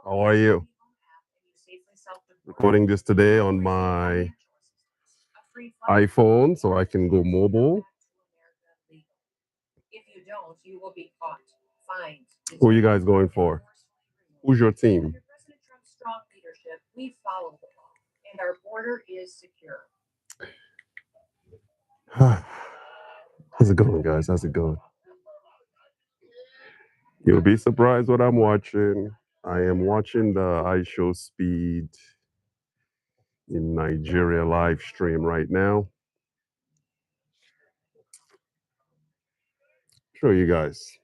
How are you? Recording this today on my iPhone so I can go mobile. Who are you guys going for? Who's your team? How's it going, guys? How's it going? You'll be surprised what I'm watching. I am watching the iShowSpeed in Nigeria live stream right now. Show you guys.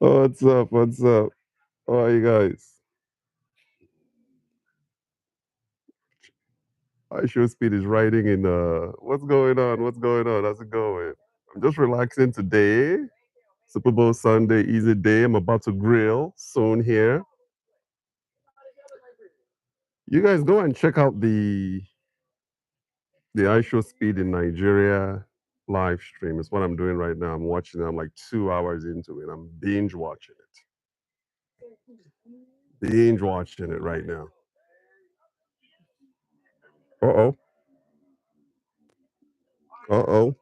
Oh, what's up? What's up? How are you guys? iShowSpeed is riding in what's going on? What's going on? How's it going? I'm just relaxing today. Super Bowl Sunday, easy day. I'm about to grill soon here. You guys go and check out the iShowSpeed in Nigeria live stream. It's what I'm doing right now. I'm watching it. I'm like 2 hours into it. I'm binge watching it. Binge watching it right now. Uh-oh. Uh-oh.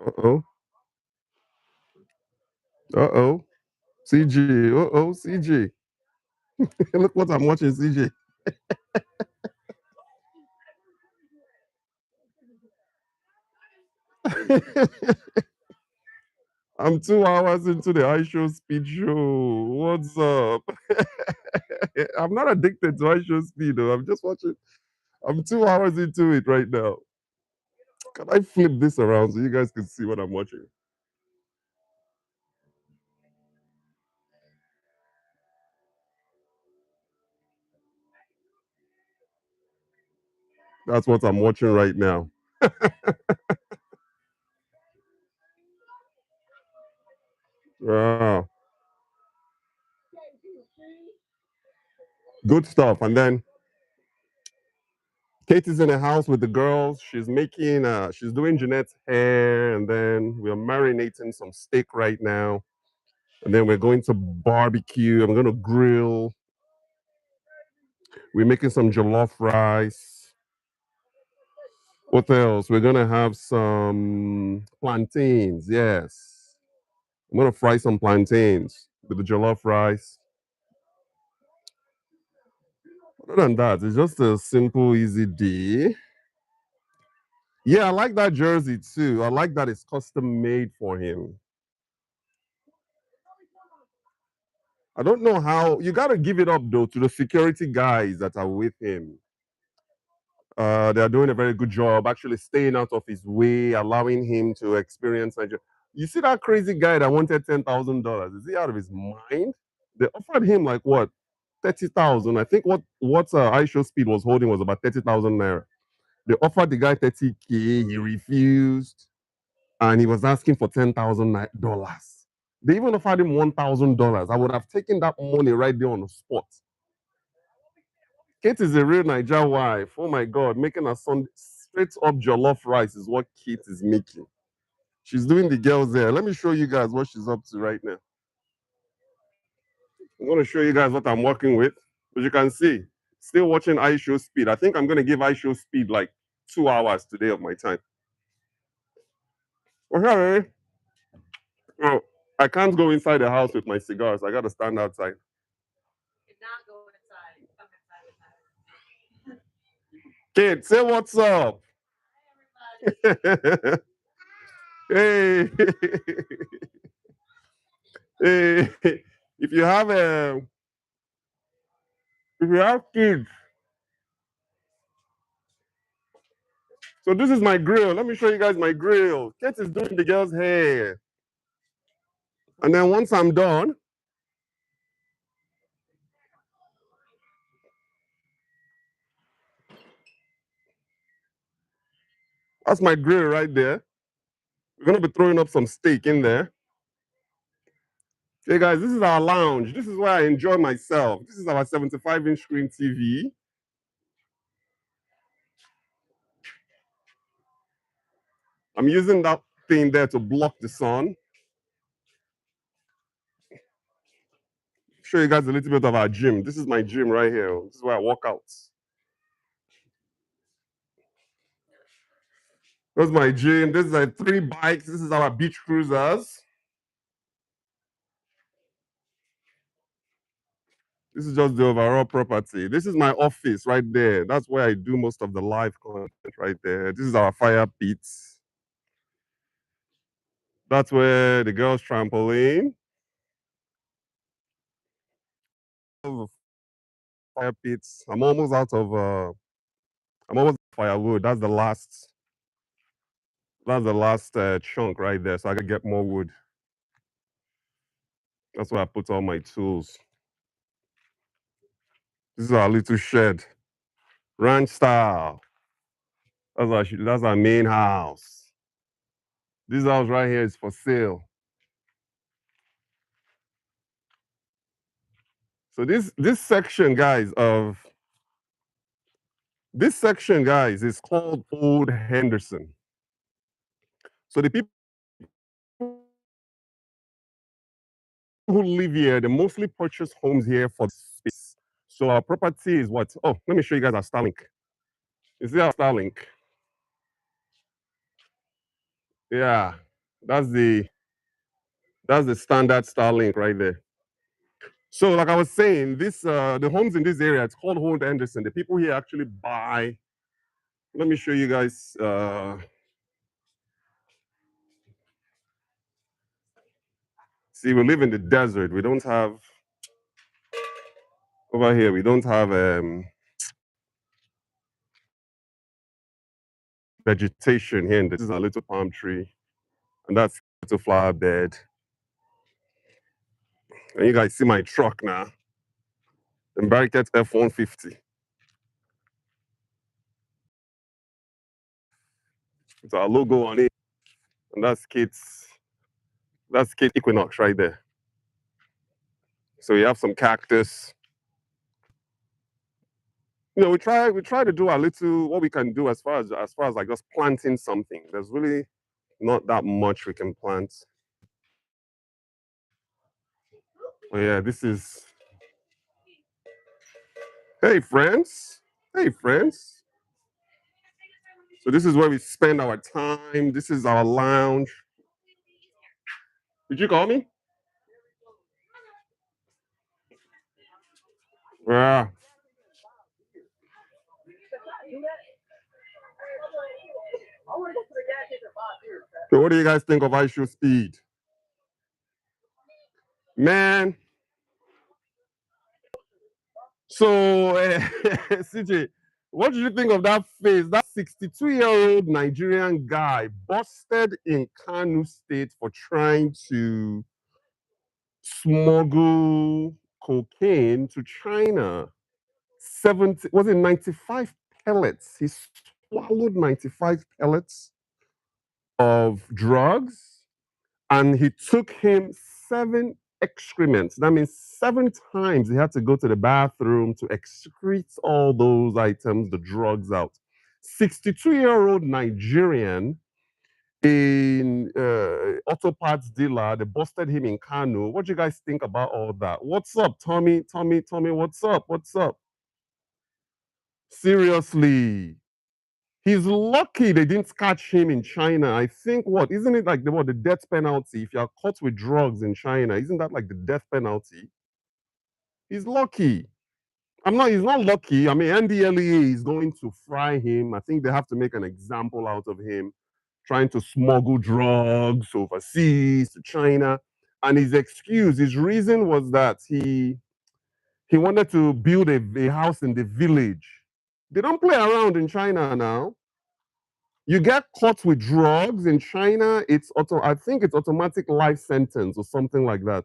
Uh-oh. Uh-oh. CG. Uh-oh, CG. Look what I'm watching, CG. I'm 2 hours into the iShowSpeed show. What's up? I'm not addicted to iShowSpeed though. I'm just watching. I'm 2 hours into it right now. Can I flip this around so you guys can see what I'm watching? That's what I'm watching right now. Wow. Good stuff. And then Kate is in the house with the girls. She's making she's doing Jeanette's hair, and then we're marinating some steak right now. And then we're going to barbecue. I'm gonna grill. We're making some jollof rice. What else? We're gonna have some plantains. Yes. I'm gonna fry some plantains with the jollof rice. Other than that, it's just a simple, easy day. Yeah, I like that jersey too. I like that it's custom made for him. I don't know how you got to give it up though to the security guys that are with him. They are doing a very good job, actually staying out of his way, allowing him to experience Nigeria. You see that crazy guy that wanted $10,000? Is he out of his mind? They offered him like what, 30,000? I think what iShowSpeed was holding was about 30,000 naira. They offered the guy 30K. He refused, and he was asking for $10,000. They even offered him $1,000. I would have taken that money right there on the spot. Kate is a real Niger wife. Oh my God, making a Sunday straight up jollof rice is what Kate is making. She's doing the girls there. Let me show you guys what she's up to right now. I'm going to show you guys what I'm working with. As you can see, still watching iShowSpeed. I think I'm going to give iShowSpeed like 2 hours today of my time. Okay. Oh, I can't go inside the house with my cigars. I got to stand outside. Kate, say what's up. Hey. Hey. If you have kids, so this is my grill. Let me show you guys my grill. Kate is doing the girl's hair. And then once I'm done, that's my grill right there. We're gonna be throwing up some steak in there. Hey guys, this is our lounge. This is where I enjoy myself. This is our 75-inch screen TV. I'm using that thing there to block the sun. Show you guys a little bit of our gym. This is my gym right here. This is where I work out. That's my gym. This is like 3 bikes. This is our beach cruisers. This is just the overall property. This is my office right there. That's where I do most of the live content right there. This is our fire pits. That's where the girls' trampoline. Fire pits. I'm almost out of firewood. That's the last chunk right there. So I can get more wood. That's where I put all my tools. This is our little shed. Ranch style. That's our main house. This house right here is for sale. So this section, guys, is called Old Henderson. So the people who live here, they mostly purchase homes here for space. So our property is what? Oh, let me show you guys our Starlink. You see our Starlink? Yeah, that's the standard Starlink right there. So, like I was saying, the homes in this area, it's called Old Henderson. The people here actually buy. Let me show you guys. See, we live in the desert. We don't have over here. We don't have vegetation here. And this is a little palm tree, and that's a little flower bed. And you guys see my truck now. The Barricade F-150. It's our logo on it, and that's Kate's Equinox right there. So we have some cactus. We try to do a little what we can do as far as like just planting something. There's really not that much we can plant. Oh yeah, this is. Hey friends. Hey friends. So this is where we spend our time. This is our lounge. Did you call me? Yeah. So what do you guys think of iShowSpeed? Man. So CJ, what did you think of that face? That 62-year-old Nigerian guy busted in Kano State for trying to smuggle cocaine to China. 95 pellets. He swallowed 95 pellets of drugs, and he took him 7 excrements. That means 7 times he had to go to the bathroom to excrete all those items, the drugs out. 62-year-old Nigerian in auto parts dealer. They busted him in Kano. What do you guys think about all that? What's up, Tommy? Tommy, what's up? What's up? Seriously. He's lucky they didn't catch him in China. I think isn't it like the death penalty? If you're caught with drugs in China, isn't that like the death penalty? He's lucky. He's not lucky. I mean, NDLEA is going to fry him. I think they have to make an example out of him trying to smuggle drugs overseas to China. And his reason was that he wanted to build a house in the village. They don't play around in China now. You get caught with drugs in China, I think it's automatic life sentence or something like that.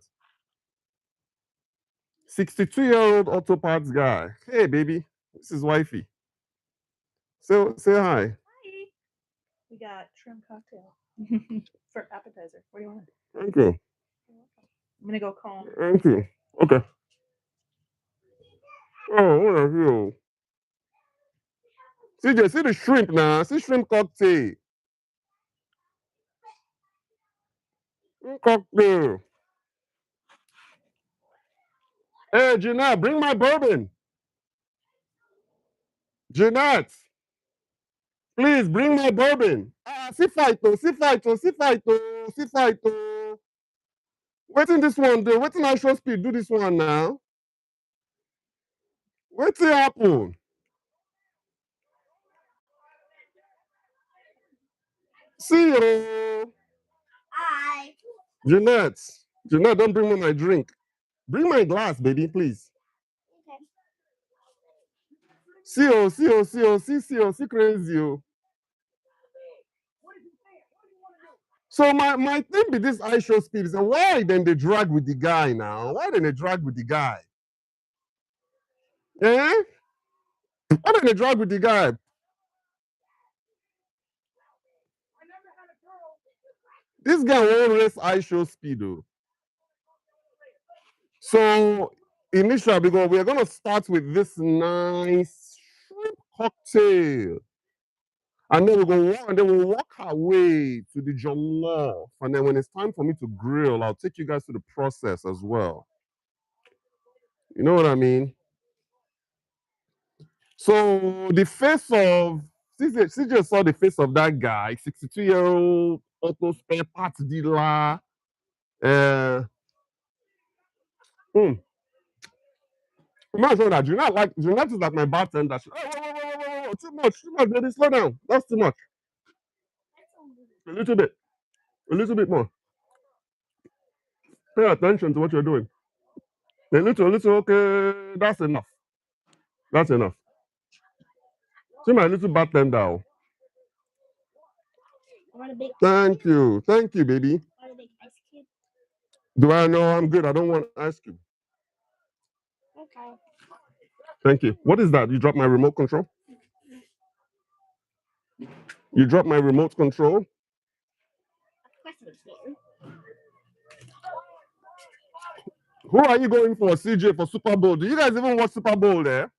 62-year-old auto parts guy. Hey baby, this is wifey. So say hi. Hi. We got shrimp cocktail for appetizer. What do you want? Thank you. I'm gonna go comb. Thank you. Okay. Oh, what are you? CJ, see the shrimp now. See shrimp cocktail. Cocktail. Hey, Jeanette, bring my bourbon. Jeanette, please bring my bourbon. Ah, see fight, oh, see fight, oh, see fight, oh, see fight, oh. Waiting this one, though. Waiting iShowSpeed do this one now. Waiting happen. See you. Hi. Jeanette, Jeanette, don't bring me my drink. Bring my glass, baby, please. Okay. See crazy. Oh. So my thing with this iShowSpeed is why then they drag with the guy now? Why then they drag with the guy? Eh? Why then they drag with the guy? This guy won't race iShowSpeed though. So initially, because we're gonna start with this nice shrimp cocktail. And then we'll walk our way to the jollof. And then when it's time for me to grill, I'll take you guys to the process as well. You know what I mean? So the face of CJ saw the face of that guy, 62-year-old auto spare parts dealer. Uh, hmm. I'm sure that do not is like my bartender. Oh, too much, baby, slow down. That's too much. A little bit more. Pay attention to what you're doing. A little, okay, that's enough. That's enough. See my little bartender. Oh. Thank you, baby. Do I know I'm good? I don't want ice cube. Okay. Thank you. What is that? You dropped my remote control? You dropped my remote control? Who are you going for, CJ, for Super Bowl? Do you guys even watch Super Bowl there?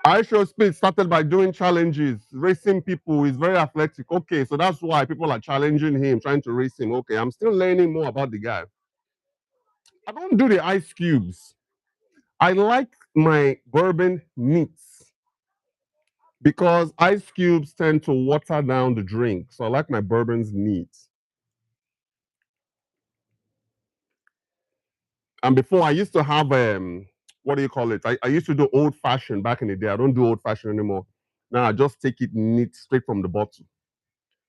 iShowSpeed started by doing challenges, racing people. He's very athletic. Okay, so that's why people are challenging him, trying to race him. Okay, I'm still learning more about the guy. I don't do the ice cubes. I like my bourbon neat because ice cubes tend to water down the drink. So I like my bourbons neat. And before I used to have what do you call it? I used to do old fashioned back in the day. I don't do old fashioned anymore. Now I just take it neat straight from the bottle.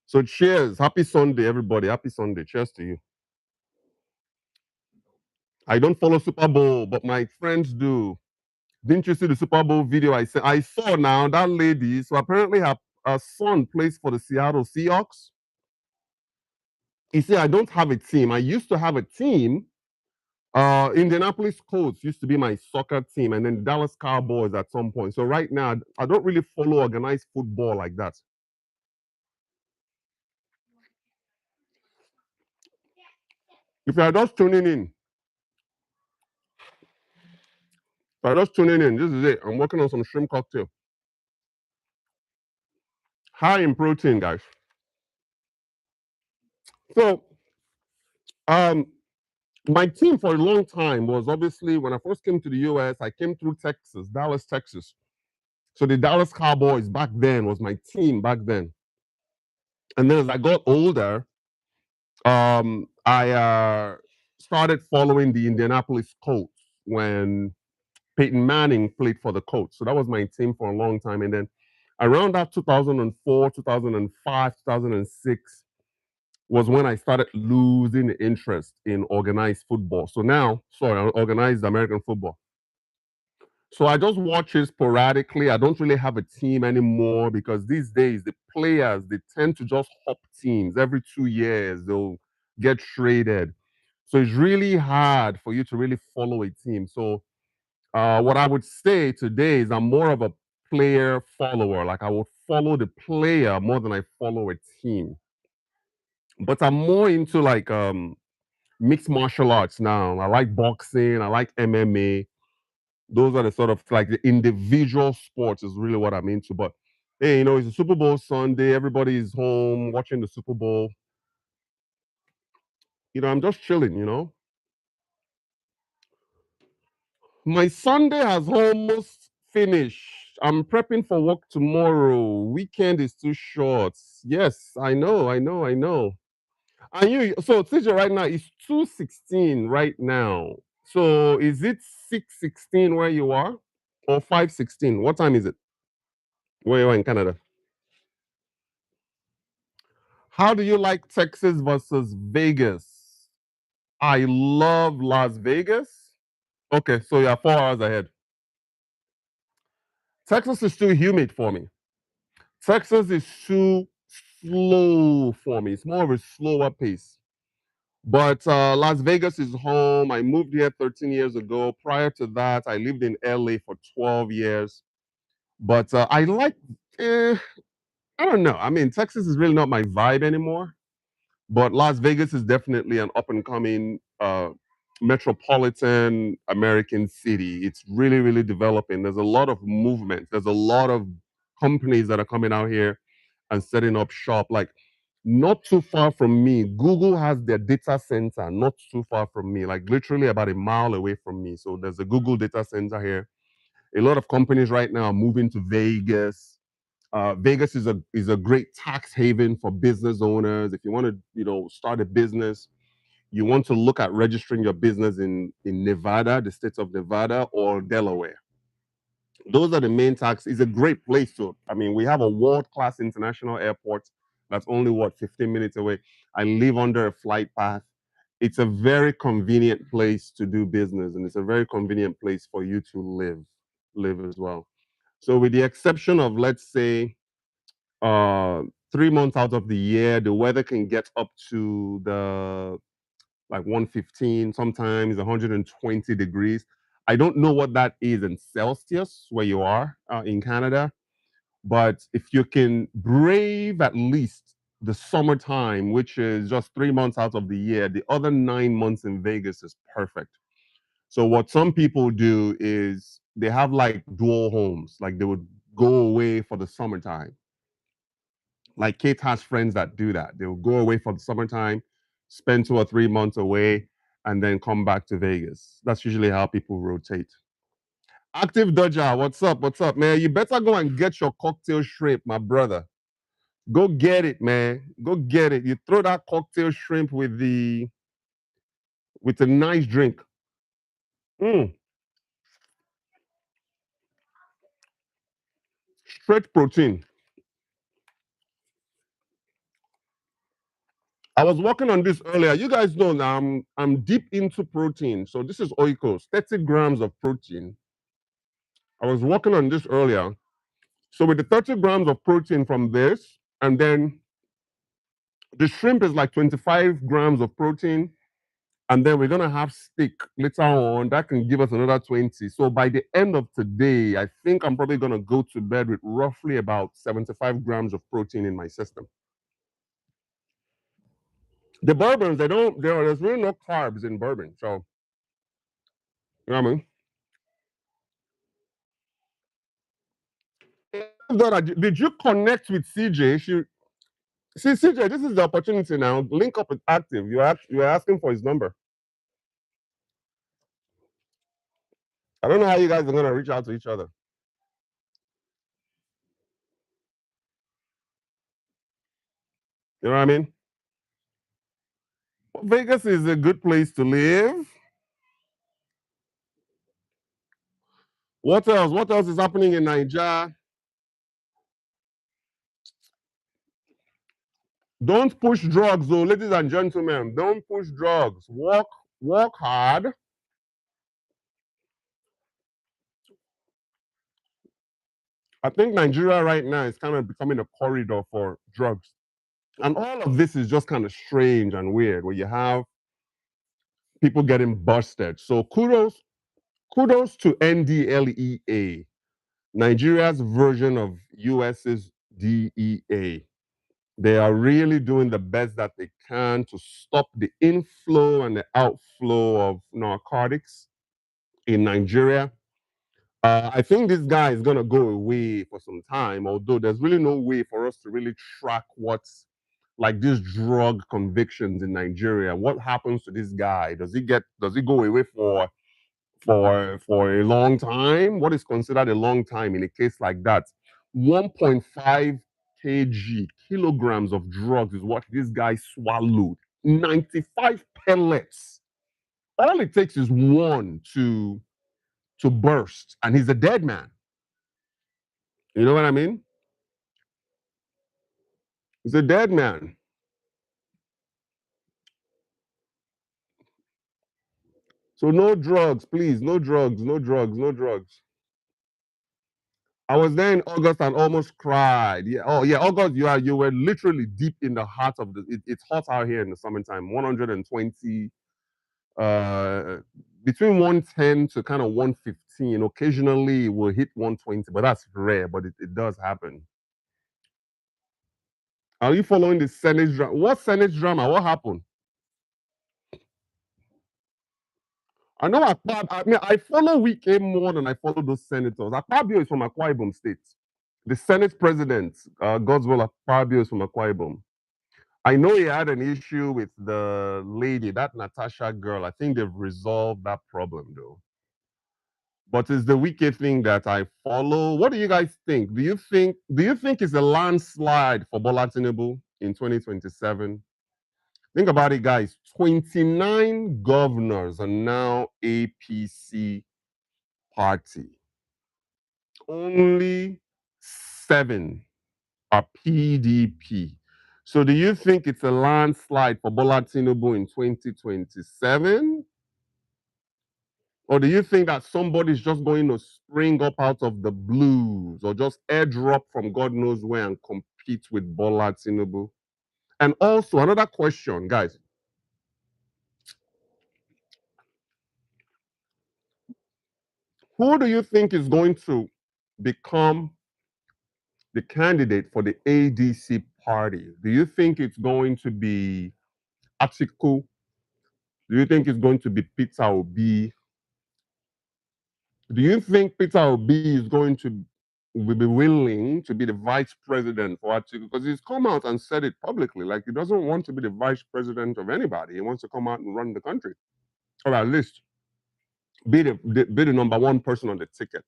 So cheers. Happy Sunday, everybody. Happy Sunday. Cheers to you. I don't follow Super Bowl, but my friends do. Didn't you see the Super Bowl video I saw now? That lady, so apparently her son plays for the Seattle Seahawks. You see, I don't have a team. I used to have a team. Indianapolis Colts used to be my soccer team, and then Dallas Cowboys at some point. So right now, I don't really follow organized football like that. If you're just tuning in, this is it. I'm working on some shrimp cocktail. High in protein, guys. So, um, my team for a long time was obviously when I first came to the US, I came through Texas, Dallas, Texas. So the Dallas Cowboys back then was my team back then. And then as I got older, I started following the Indianapolis Colts when Peyton Manning played for the Colts. So that was my team for a long time. And then around that 2004, 2005, 2006 was when I started losing interest in organized football. So now, sorry, organized American football. So I just watch it sporadically. I don't really have a team anymore because these days the players they tend to just hop teams every 2 years. They'll get traded. So it's really hard for you to really follow a team. So what I would say today is I'm more of a player follower. Like I would follow the player more than I follow a team. But I'm more into like mixed martial arts now. I like boxing. I like MMA. Those are the sort of like the individual sports is really what I'm into. But Hey, it's a Super Bowl Sunday. Everybody is home watching the Super Bowl. I'm just chilling. My Sunday has almost finished. I'm prepping for work tomorrow. Weekend is too short. Yes, I know, I know, I know. And so TJ right now is 2:16 right now. So is it 6:16 where you are? Or 5:16? What time is it? Where you are in Canada? How do you like Texas versus Vegas? I love Las Vegas. Okay, so you're 4 hours ahead. Texas is too humid for me. Texas is too slow for me. It's more of a slower pace. But Las Vegas is home. I moved here 13 years ago. Prior to that, I lived in LA for 12 years. But I like, I don't know. I mean, Texas is really not my vibe anymore. But Las Vegas is definitely an up and coming metropolitan American city. It's really, really developing. There's a lot of movement. There's a lot of companies that are coming out here and setting up shop. Like not too far from me, Google has their data center not too far from me, like literally about a mile away from me. So there's a Google data center here. A lot of companies right now are moving to Vegas. Vegas is a great tax haven for business owners. If you want to, start a business, you want to look at registering your business in Nevada, the state of Nevada, or Delaware. Those are the main tax. It's a great place to. I mean, we have a world-class international airport that's only 15 minutes away. I live under a flight path. It's a very convenient place to do business, and it's a very convenient place for you to live as well. So, with the exception of, let's say, 3 months out of the year, the weather can get up to the like 115, sometimes 120 degrees. I don't know what that is in Celsius where you are in Canada, but if you can brave at least the summertime, which is just 3 months out of the year, the other 9 months in Vegas is perfect. So what some people do is they have like dual homes, like they would go away for the summertime. Like Kate has friends that do that. They'll go away for the summertime, spend 2 or 3 months away, and then come back to Vegas. That's usually how people rotate. Active Dodger, what's up? What's up, man? You better go and get your cocktail shrimp, my brother. Go get it, man. Go get it. You throw that cocktail shrimp with a nice drink. Mm, straight protein. I was working on this earlier. You guys know now I'm deep into protein. So this is oikos, 30 grams of protein. I was working on this earlier. So with the 30 grams of protein from this, and then the shrimp is like 25 grams of protein, and then we're gonna have steak later on. That can give us another 20. So by the end of today, I think I'm probably gonna go to bed with roughly about 75 grams of protein in my system. The bourbons, they don't, there's really no carbs in bourbon. So, you know what I mean? Did you connect with CJ? See, CJ, this is the opportunity now. Link up with Active. You're asking for his number. I don't know how you guys are gonna reach out to each other. You know what I mean? Vegas is a good place to live. What else? What else is happening in Nigeria? Don't push drugs, though, ladies and gentlemen. Don't push drugs. Work hard. I think Nigeria right now is kind of becoming a corridor for drugs. And all of this is just kind of strange and weird where you have people getting busted. So kudos to NDLEA, Nigeria's version of US's DEA. They are really doing the best that they can to stop the inflow and the outflow of narcotics in Nigeria. I think this guy is gonna go away for some time, although there's really no way for us to really track what's like these drug convictions in Nigeria. What happens to this guy? Does he go away for a long time? What is considered a long time in a case like that? 1.5 kilograms of drugs is what this guy swallowed. 95 pellets. All it takes is one to burst, and he's a dead man. You know what I mean? He's a dead man. So no drugs, please. No drugs, no drugs, no drugs. I was there in August and almost cried. Yeah, oh yeah, August. You were literally deep in the heart of it's hot out here in the summertime. 120, uh, between 110 to kind of 115. Occasionally it will hit 120, but that's rare. But it does happen. Are you following the Senate drama? What Senate drama? What happened? I know I mean, I follow Wike more than I follow those senators. Akpabio is from Akwa Ibom State. The Senate president, Godswill Akpabio is from Akwa Ibom. I know he had an issue with the lady, that Natasha girl. I think they've resolved that problem though. But it's the Wike thing that I follow. What do you guys think? Do you think it's a landslide for Bola Tinubu in 2027? Think about it, guys. 29 governors are now APC party. Only 7 are PDP. So do you think it's a landslide for Bola Tinubu in 2027? Or do you think that somebody's just going to spring up out of the blues or just airdrop from God knows where and compete with Bola Tinubu? And also, another question, guys. Who do you think is going to become the candidate for the ADC party? Do you think it's going to be Atiku? Do you think it's going to be Peter Obi? Do you think Peter Obi is going to be willing to be the vice president for Atiku? Because he's come out and said it publicly, like he doesn't want to be the vice president of anybody. He wants to come out and run the country, or at least be the number one person on the ticket.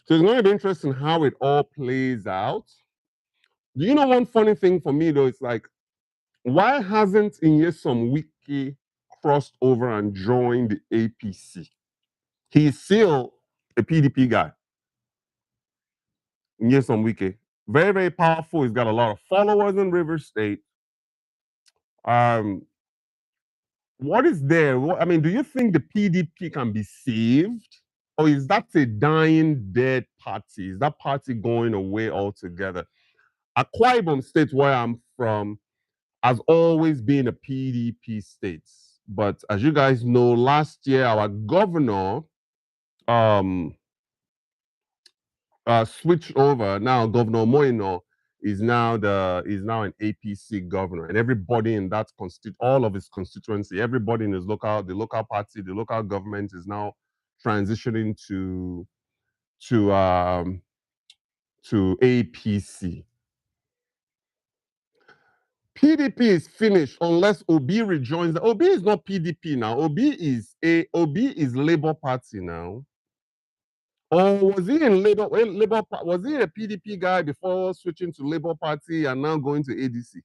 So it's going to be interesting how it all plays out. Do you know one funny thing for me though? It's like, why hasn't Nyesom Wiki crossed over and joined the APC? He's still a PDP guy. Nyesom Wiki, very very powerful. He's got a lot of followers in River State. Um, what is there? I mean, do you think the PDP can be saved, or is that a dying dead party? Is that party going away altogether? Akwa Ibom State, where I'm from, has always been a PDP state. But as you guys know, last year our governor um, switched over. Now Governor Moino is now an APC governor, and everybody in that all of his constituency, everybody in the local party, the local government is now transitioning to um, to APC. PDP is finished unless Obi rejoins. Obi is not PDP now. Obi is Labour Party now. Or was he in Labour? Was he a PDP guy before switching to Labour Party and now going to ADC?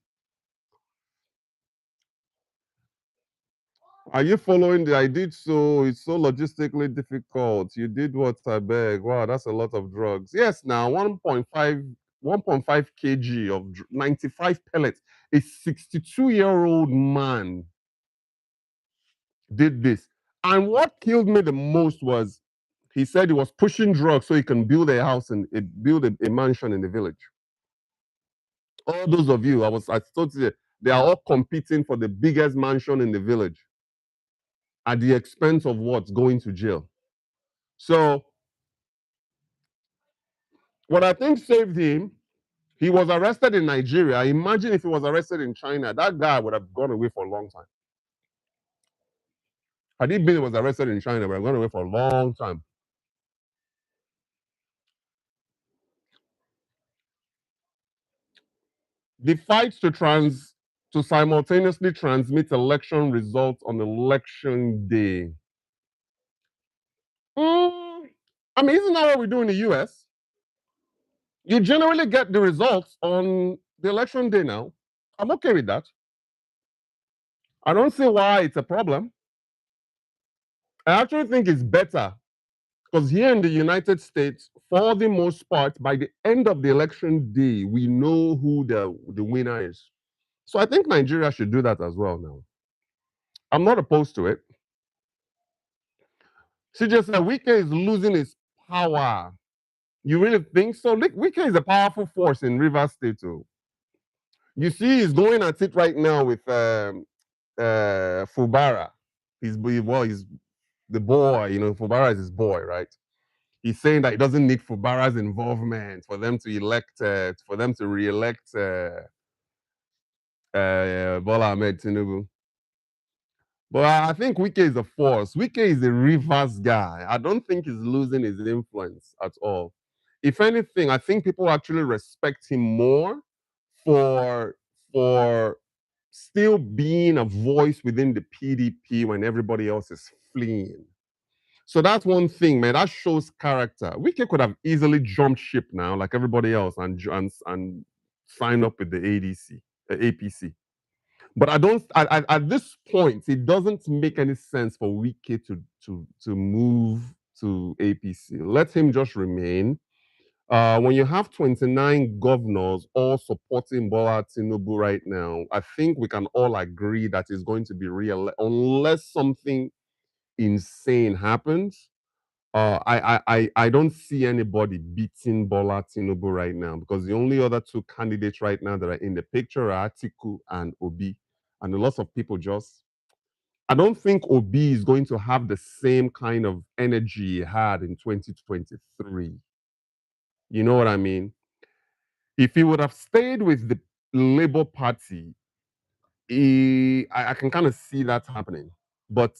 Are you following I did so. It's so logistically difficult. You did what, I beg? Wow, that's a lot of drugs. Yes, now 1.5 kg of 95 pellets. A 62-year-old man did this. And what killed me the most was he said he was pushing drugs so he can build a house and build a mansion in the village. All those of you, I thought they are all competing for the biggest mansion in the village at the expense of what's going to jail. So what I think saved him, he was arrested in Nigeria. Imagine if he was arrested in China, that guy would have gone away for a long time. Had he was arrested in China, would have gone away for a long time. The fight to simultaneously transmit election results on election day. I mean, isn't that what we do in the US? You generally get the results on the election day now. I'm okay with that. I don't see why it's a problem. I actually think it's better because here in the United States, for the most part, by the end of the election day, we know who the winner is. So I think Nigeria should do that as well now. I'm not opposed to it. She just said Wike is losing his power. You really think so? Wike is a powerful force in Rivers State too. You see, he's going at it right now with Fubara. He's the boy, Fubara is his boy, right? He's saying that he doesn't need Fubara's involvement for them to re-elect Bola Ahmed Tinubu. But I think Wike is a force. Wike is a Rivers guy. I don't think he's losing his influence at all. If anything, I think people actually respect him more for for still being a voice within the PDP when everybody else is fleeing. So that's one thing, man. That shows character. Wike could have easily jumped ship now, like everybody else, and signed up with the APC. But I don't. At this point, it doesn't make any sense for Wike to move to APC. Let him just remain. When you have 29 governors all supporting Bola Tinubu right now, I think we can all agree that it's going to be real unless something insane happens. I don't see anybody beating Bola Tinubu right now because the only other two candidates right now that are in the picture are Atiku and Obi. And a lot of people I don't think Obi is going to have the same kind of energy he had in 2023. You know what I mean? If he would have stayed with the Labour Party, I can kind of see that happening. But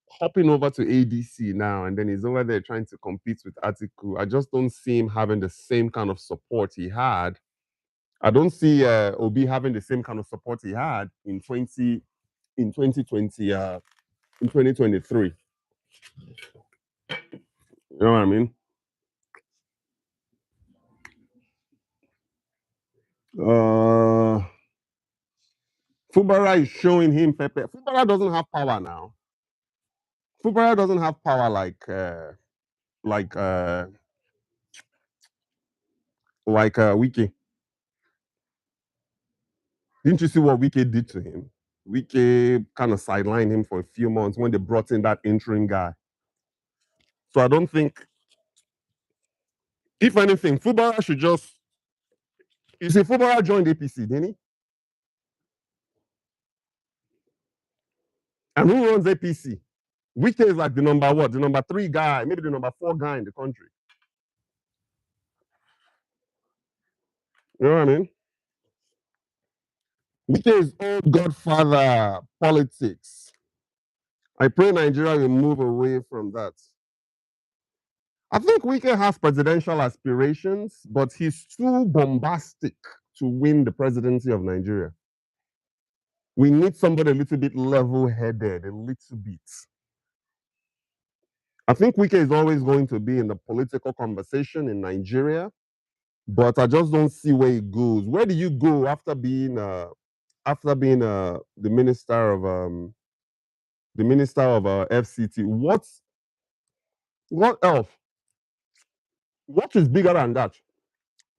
hopping over to ADC now, and then he's over there trying to compete with Atiku, I just don't see him having the same kind of support he had. I don't see Obi having the same kind of support he had in 2020 in 2023. You know what I mean? Uh, Fubara is showing him Pepe. Fubara doesn't have power now. Fubara doesn't have power like uh Wike. Didn't you see what Wike did to him? Wike kind of sidelined him for a few months when they brought in that interim guy. So I don't think, if anything, Fubara should just. You see, Fubara joined APC, didn't he? And who runs APC? Wike is like the number what? The number 3 guy, maybe the number 4 guy in the country. You know what I mean? Wike is old godfather politics. I pray Nigeria will move away from that. I think Wike has presidential aspirations, but he's too bombastic to win the presidency of Nigeria. We need somebody a little bit level-headed, a little bit. I think Wike is always going to be in the political conversation in Nigeria, but I just don't see where he goes. Where do you go after being the minister of FCT? What else? What is bigger than that?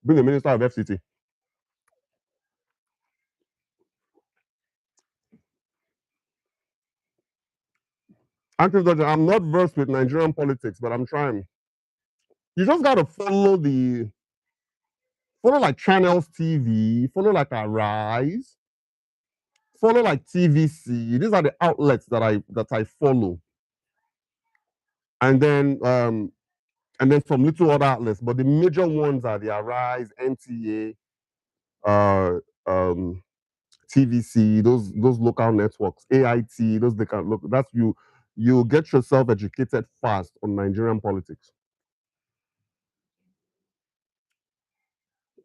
Being the minister of FCT. Actually, I'm not versed with Nigerian politics, but I'm trying. You just gotta follow like Channels TV, follow like Arise, follow like TVC. These are the outlets that I follow, and then some little other outlets. But the major ones are the Arise, NTA, uh, um, TVC, those local networks, AIT, those they can look. That's you get yourself educated fast on Nigerian politics.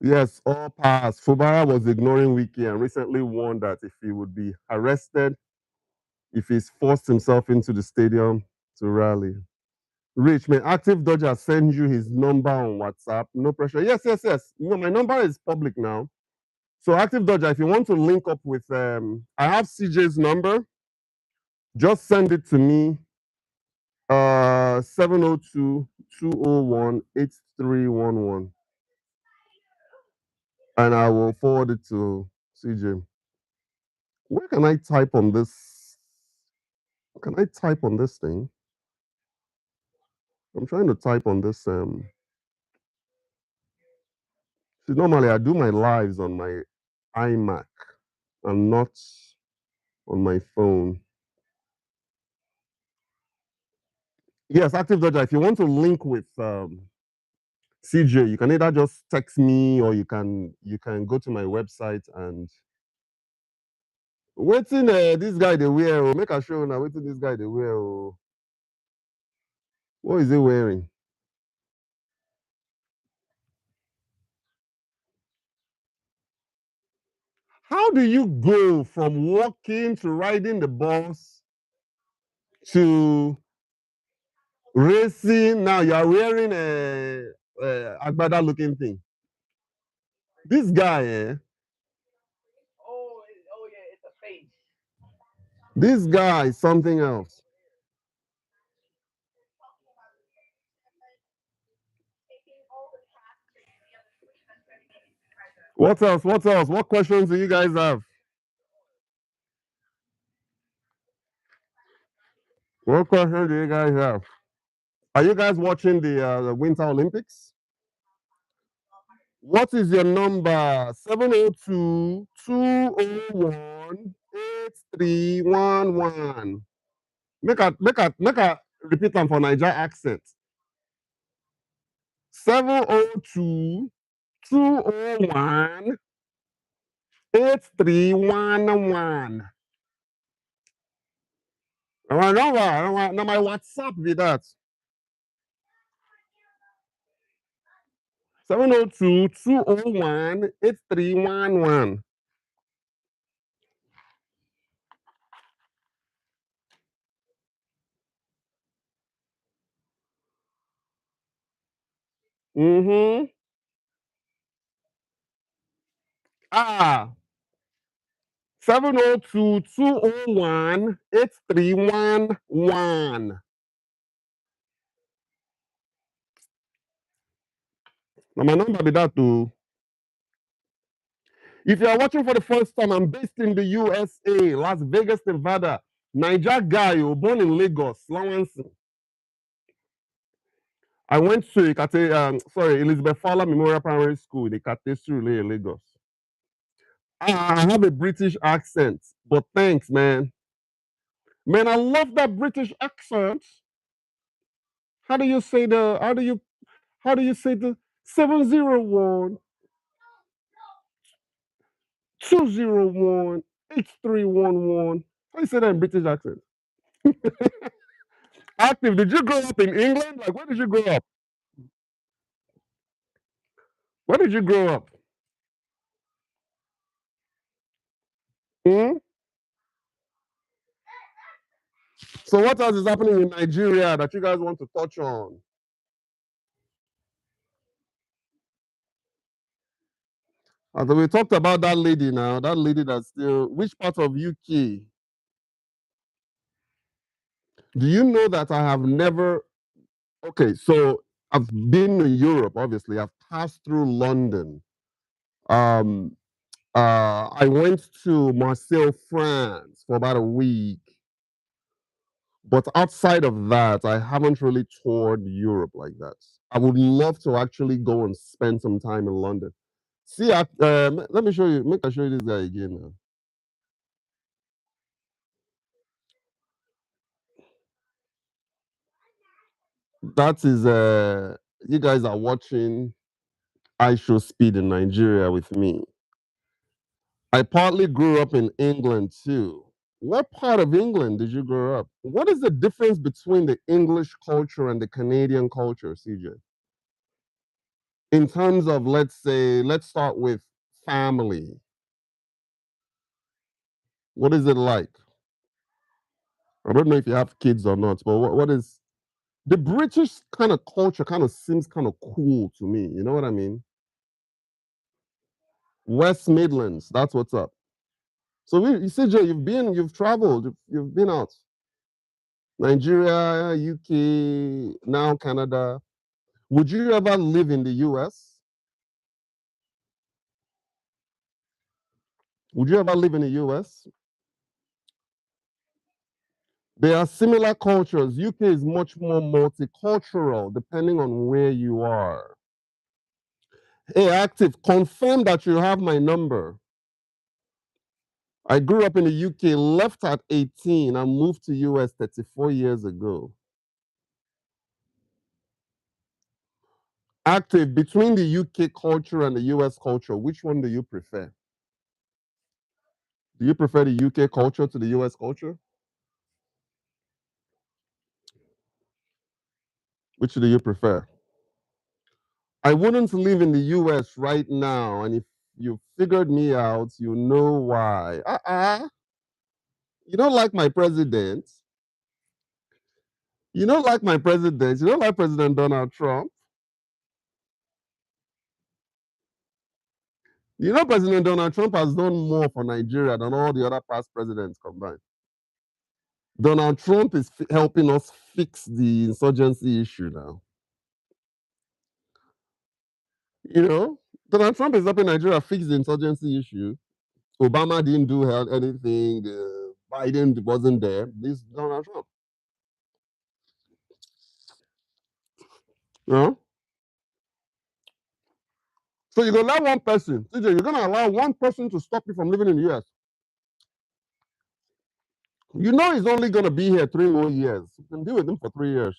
Yes, all passed. Fubara was ignoring Wiki and recently warned that if he would be arrested, if he's forced himself into the stadium to rally. Rich, may Active Dodger send you his number on WhatsApp? No pressure. Yes, yes, yes. You know, my number is public now. So Active Dodger, if you want to link up with, I have CJ's number. Just send it to me. 702-201-8311. And I will forward it to CJ. Where can I type on this? Can I type on this thing? I'm trying to type on this. See, normally I do my lives on my iMac and not on my phone. Yes, Active Dodger. If you want to link with CJ, you can either just text me or you can go to my website and waiting this guy they wear. Oh, make a show now. Waiting this guy they wear. Oh, what is he wearing? How do you go from walking to riding the bus to racing? Now you are wearing a agbada looking thing. This guy, this guy is something else. What else? What else? What questions do you guys have? What questions do you guys have? Are you guys watching the Winter Olympics? What is your number? 702-201-8311. Make a repeat them for Niger accent. 702-201-8311. My number, now my WhatsApp with that. 702-201-8311. Mm-hmm. Ah, 702-201-8311. Now my number be that too. If you are watching for the first time, I'm based in the USA, Las Vegas, Nevada. Niger guy, born in Lagos, Lawanson. I went to Elizabeth Fowler Memorial Primary School in Ikate Surulere, Lagos. I have a British accent, but thanks, man. Man, I love that British accent. How do you say the 701 201 8311? How do you say that in British accent? Active, did you grow up in England? Like, where did you grow up? Where did you grow up? Hmm? So what else is happening in Nigeria that you guys want to touch on? And we talked about that lady now, that lady that's still, which part of UK? Do you know that I have never, okay, so I've been to Europe, obviously. I've passed through London. Um, I went to Marseille, France for about a week. But outside of that, I haven't really toured Europe like that. I would love to actually go and spend some time in London. See, let me show you. Make I show you this guy again now. That is, you guys are watching iShowSpeed in Nigeria with me. I partly grew up in England too. What part of England did you grow up? What is the difference between the English culture and the Canadian culture, CJ? In terms of, let's say, let's start with family. What is it like? I don't know if you have kids or not, but what is the British kind of culture kind of seems kind of cool to me. You know what I mean? West Midlands, that's what's up. So you see, Joe, you've traveled, you've been out. Nigeria, UK, now Canada. Would you ever live in the US? Would you ever live in the US? There are similar cultures. UK is much more multicultural depending on where you are. Hey, Active, confirm that you have my number. I grew up in the UK, left at 18, and moved to US 34 years ago. Active, between the UK culture and the US culture, which one do you prefer? Do you prefer the UK culture to the US culture? Which do you prefer? I wouldn't live in the US right now, and if you figured me out, you know why. You don't like my president. You don't like my president. You don't like President Donald Trump. You know, President Donald Trump has done more for Nigeria than all the other past presidents combined. Donald Trump is helping us fix the insurgency issue now. You know, Donald Trump is helping Nigeria fix the insurgency issue. Obama didn't do anything. Biden wasn't there. This Donald Trump. You know? So you're gonna allow one person, CJ, you're gonna allow one person to stop you from living in the US. You know he's only gonna be here 3 more years. You can deal with him for 3 years.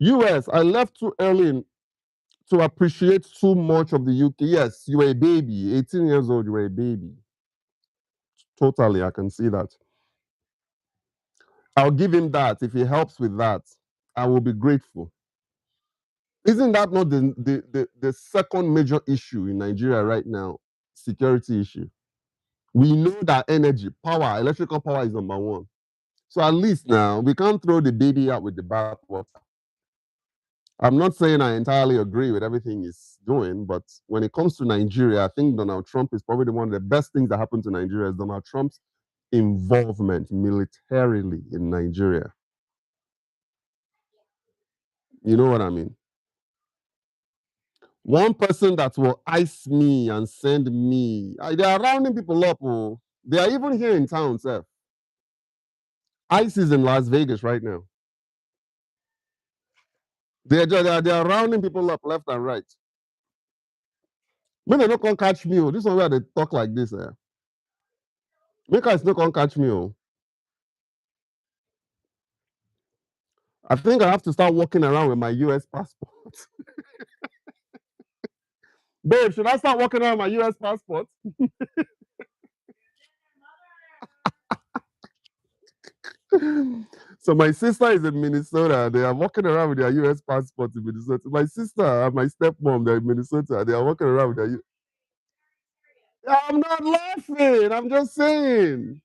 US, I left too early to appreciate too much of the UK. Yes, you were a baby, 18 years old, you were a baby. Totally, I can see that. I'll give him that. If he helps with that, I will be grateful. Isn't that not the second major issue in Nigeria right now? Security issue. We know that energy, power, electrical power is number one. So at least now we can't throw the baby out with the bathwater. I'm not saying I entirely agree with everything he's doing, but when it comes to Nigeria, I think Donald Trump is probably one of the best things that happened to Nigeria is Donald Trump's involvement militarily in Nigeria. You know what I mean? One person that will ice me and send me, they are rounding people up. Oh. They are even here in town, sir. ICE is in Las Vegas right now. They are rounding people up left and right. Maybe they not come catch me. Oh. This one where they talk like this. Make us not come catch me. Oh. I think I have to start walking around with my US passport. Babe, should I start walking around with my US passport? So my sister is in Minnesota. They are walking around with their US passport in Minnesota. My sister and my stepmom, they're in Minnesota. They are walking around with their. I'm not laughing. I'm just saying.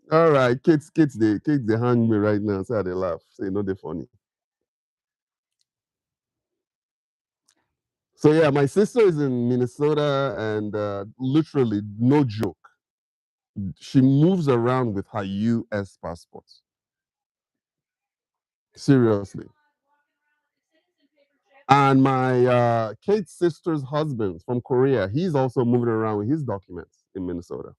All right, kids, they hang me right now. So they laugh. Say no, they're funny. So yeah, my sister is in Minnesota, and literally, no joke, she moves around with her U.S. passport. Seriously. And my Kate's sister's husband from Korea, he's also moving around with his documents in Minnesota.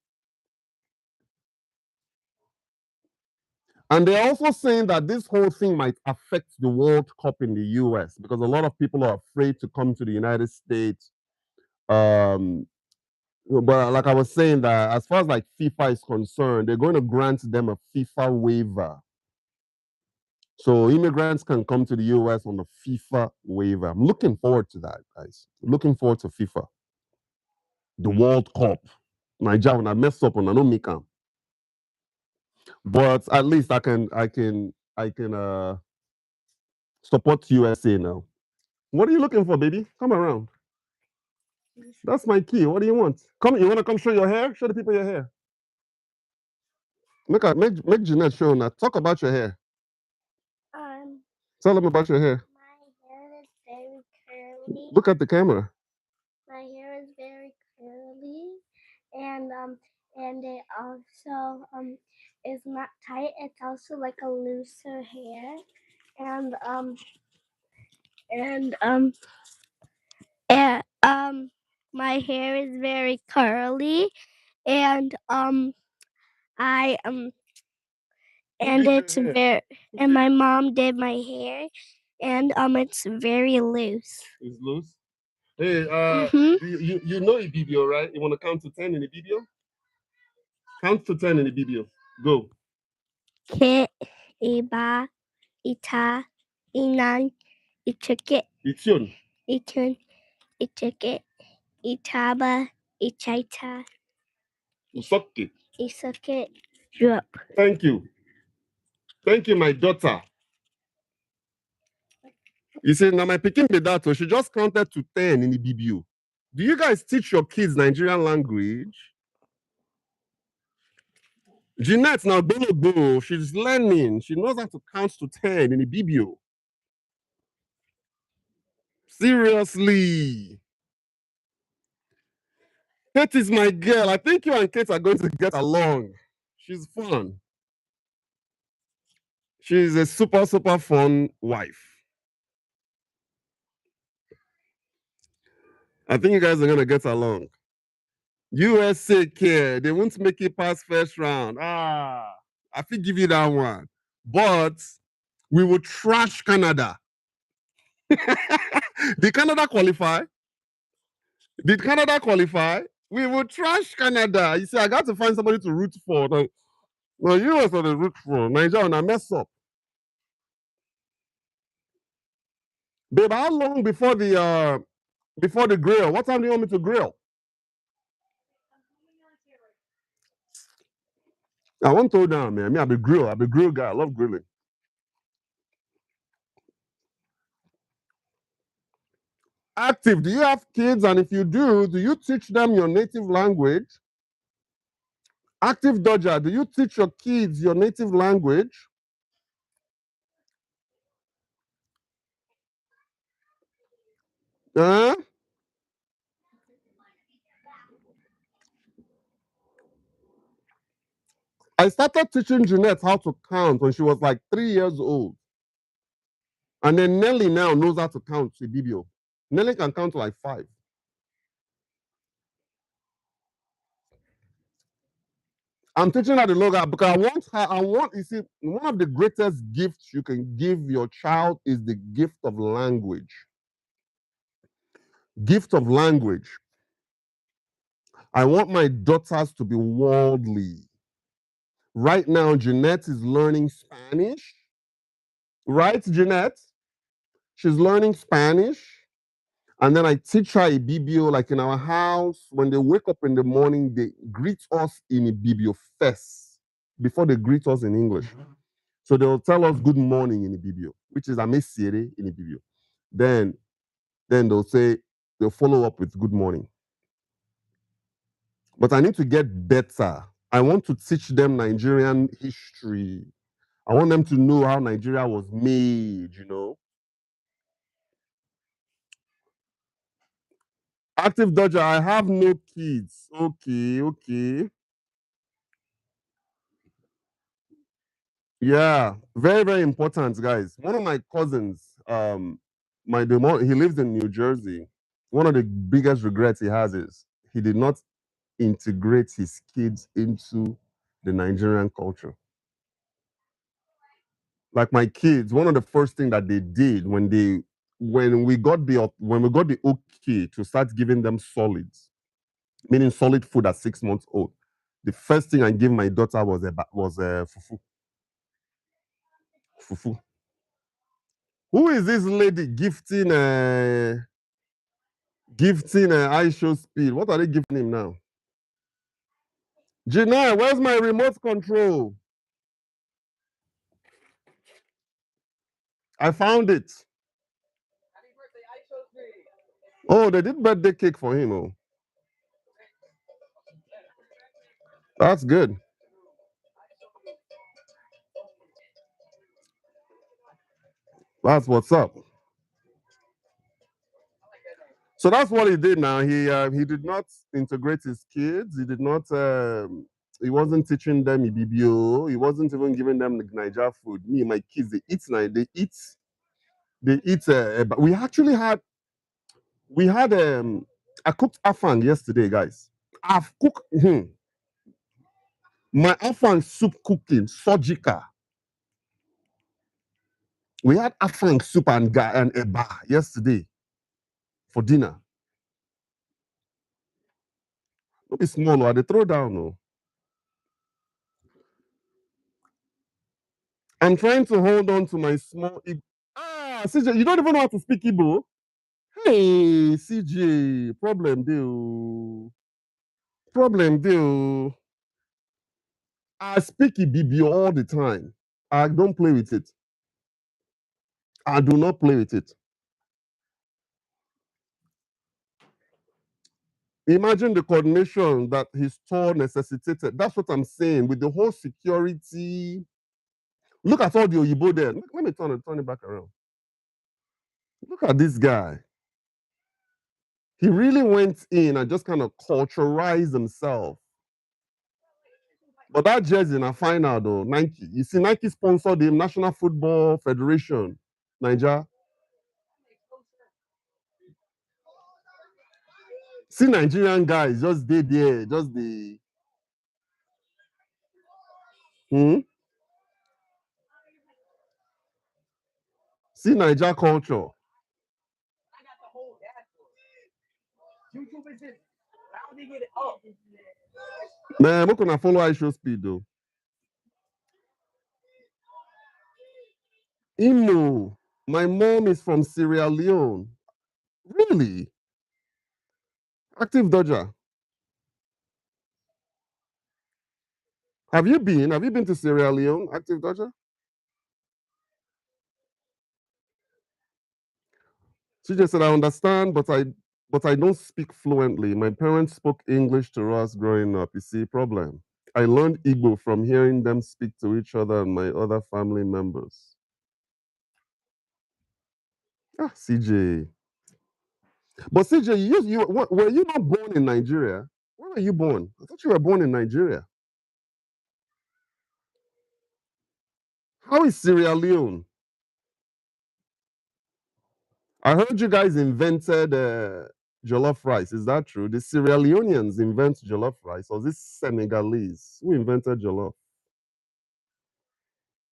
And they're also saying that this whole thing might affect the World Cup in the US because a lot of people are afraid to come to the United States. But like I was saying, that as far as like FIFA is concerned, they're going to grant them a FIFA waiver. So immigrants can come to the US on a FIFA waiver. I'm looking forward to that, guys. Looking forward to FIFA. The World Cup. Nigeria, when I mess up on I don't make them. But at least I can Support USA now. What are you looking for, baby? Come around. That's my key. What do you want? Come, you want to come show your hair? Show the people your hair. Make Jeanette show now. Talk about your hair. Um, Tell them about your hair. my hair is very curly. Look at the camera. My hair is very curly, and it also is not tight. It's also like a looser hair, and and and my hair is very curly, and I and it's very and my mom did my hair, and it's very loose. It's loose. Hey, Mhm. you know Ibibio, right? You want to count to 10 in Ibibio? Count to 10 in Ibibio. Go. Kit, Iba, Ita, Inan, Ichukit, Ition. Itun, Ichukit, Itaba, Ichaita, Usoke. Isukit, Drop. Thank you. Thank you, my daughter. You see, now my picking be that, so she just counted to 10 in Ibibio. Do you guys teach your kids Nigerian language? Jeanette now go. She's learning. She knows how to count to 10 in Ibibio. Seriously. Kate is my girl. I think you and Kate are going to get along. She's fun. She's a super, super fun wife. I think you guys are going to get along. USA care. They won't make it past first round. I think give you that one. But we will trash Canada. Did Canada qualify? Did Canada qualify? We will trash Canada. You see, I got to find somebody to root for. No, US are the root for. Nigeria on a mess up. Babe, how long before the grill? What time do you want me to grill? I won't throw down, man. Me, I be grill guy. I love grilling. Active, do you have kids? And if you do you teach them your native language? Active Dodger, do you teach your kids your native language? Huh? I started teaching Jeanette how to count when she was like 3 years old. And then Nelly now knows how to count Ibibio. Nelly can count like 5. I'm teaching her the logo because you see, one of the greatest gifts you can give your child is the gift of language. Gift of language. I want my daughters to be worldly. Right now, Jeanette is learning Spanish. Right, Jeanette? She's learning Spanish. And then I teach her Ibibio, like in our house. When they wake up in the morning, they greet us in Ibibio first before they greet us in English. So they'll tell us good morning in Ibibio, which is Amesiere in Ibibio. Then they'll follow up with good morning. But I need to get better. I want to teach them Nigerian history. I want them to know how Nigeria was made. Active Dodger, I have no kids. Okay. Yeah, very, very important, guys. One of my cousins, he lives in New Jersey. One of the biggest regrets he has is he did not integrate his kids into the Nigerian culture. Like my kids, one of the first thing that they did when we got the okay to start giving them solids, meaning solid food at 6 months old, the first thing I gave my daughter was fufu. Fufu. Who is this lady gifting iShowSpeed? What are they gifting him now? Janelle, where's my remote control? I found it. Oh, they did birthday cake for him. Oh, that's good. That's what's up. So that's what he did. Now he did not integrate his kids. He did not. He wasn't teaching them IBBO. He wasn't even giving them the Niger food. Me and my kids, they eat now. They eat. They eat. We actually had. We had. I cooked afang yesterday, guys. I've cooked. My afang soup cooking surgical. We had afang soup and eba yesterday for dinner. Don't be small, or they throw down. No. I'm trying to hold on to my small. CJ, you don't even know how to speak Igbo. Hey, CJ, problem deal. Problem deal. I speak Ibibio all the time. I don't play with it. I do not play with it. Imagine the coordination that his store necessitated. That's what I'm saying. With the whole security. Look at all the Oyibo there. Let me turn it back around. Look at this guy. He really went in and just kind of culturalized himself. But that jersey in a final though, Nike. You see, Nike sponsored the National Football Federation, Niger. See Nigerian guys just did there, just the see Niger culture. Man, I'm not gonna follow iShowSpeed though. Imo, my mom is from Sierra Leone. Really? Active Dodger. Have you been? Have you been to Sierra Leone, Active Dodger? She just said, I understand, but I don't speak fluently. My parents spoke English to us growing up. You see, problem. I learned Igbo from hearing them speak to each other and my other family members. CJ. But CJ, were you not born in Nigeria? Where were you born? I thought you were born in Nigeria. How is Sierra Leone? I heard you guys invented jollof rice. Is that true? The Sierra Leoneans invent jollof rice, or is this Senegalese? Who invented jollof?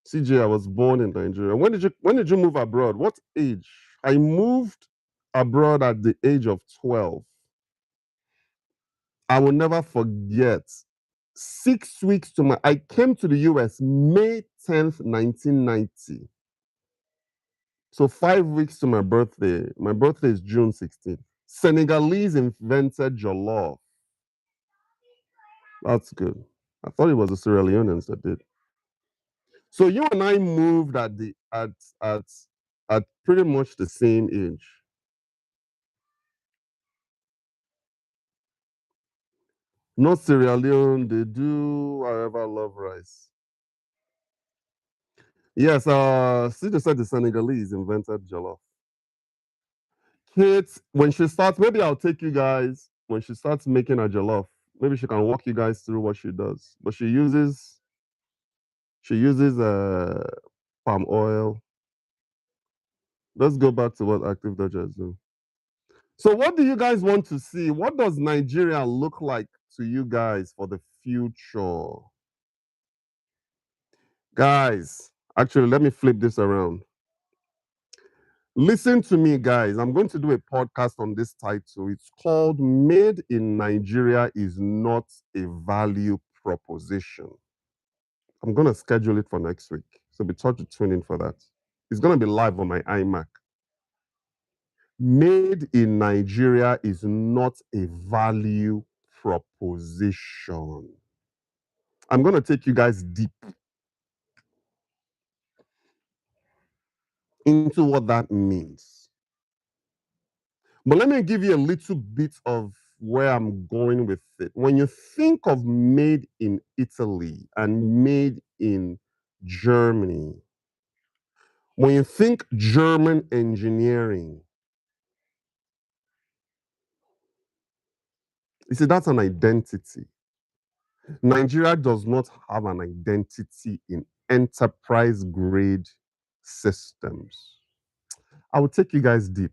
CJ, I was born in Nigeria. When did you move abroad? What age? I moved abroad at the age of 12. I will never forget. 6 weeks I came to the US May 10th, 1990. So 5 weeks to my birthday. My birthday is June 16th. Senegalese invented jollof. That's good. I thought it was the Sierra Leoneans that did. So you and I moved at pretty much the same age. Not Sierra Leone, they do, however, love rice. Yes, Sita said the Senegalese invented jollof. Kate, when she starts, maybe I'll take you guys when she starts making a jollof. Maybe she can walk you guys through what she does. But she uses palm oil. Let's go back to what Active Dodgers do. So, what do you guys want to see? What does Nigeria look like to you guys for the future? Guys, actually, let me flip this around. Listen to me, guys. I'm going to do a podcast on this title. It's called Made in Nigeria is Not a Value Proposition. I'm going to schedule it for next week. So be sure to tune in for that. It's going to be live on my iMac. Made in Nigeria is not a value proposition. I'm going to take you guys deep. into what that means. But let me give you a little bit of where I'm going with it. When you think of made in Italy and made in Germany, when you think German engineering, you see, that's an identity. Nigeria does not have an identity in enterprise grade systems. I will take you guys deep.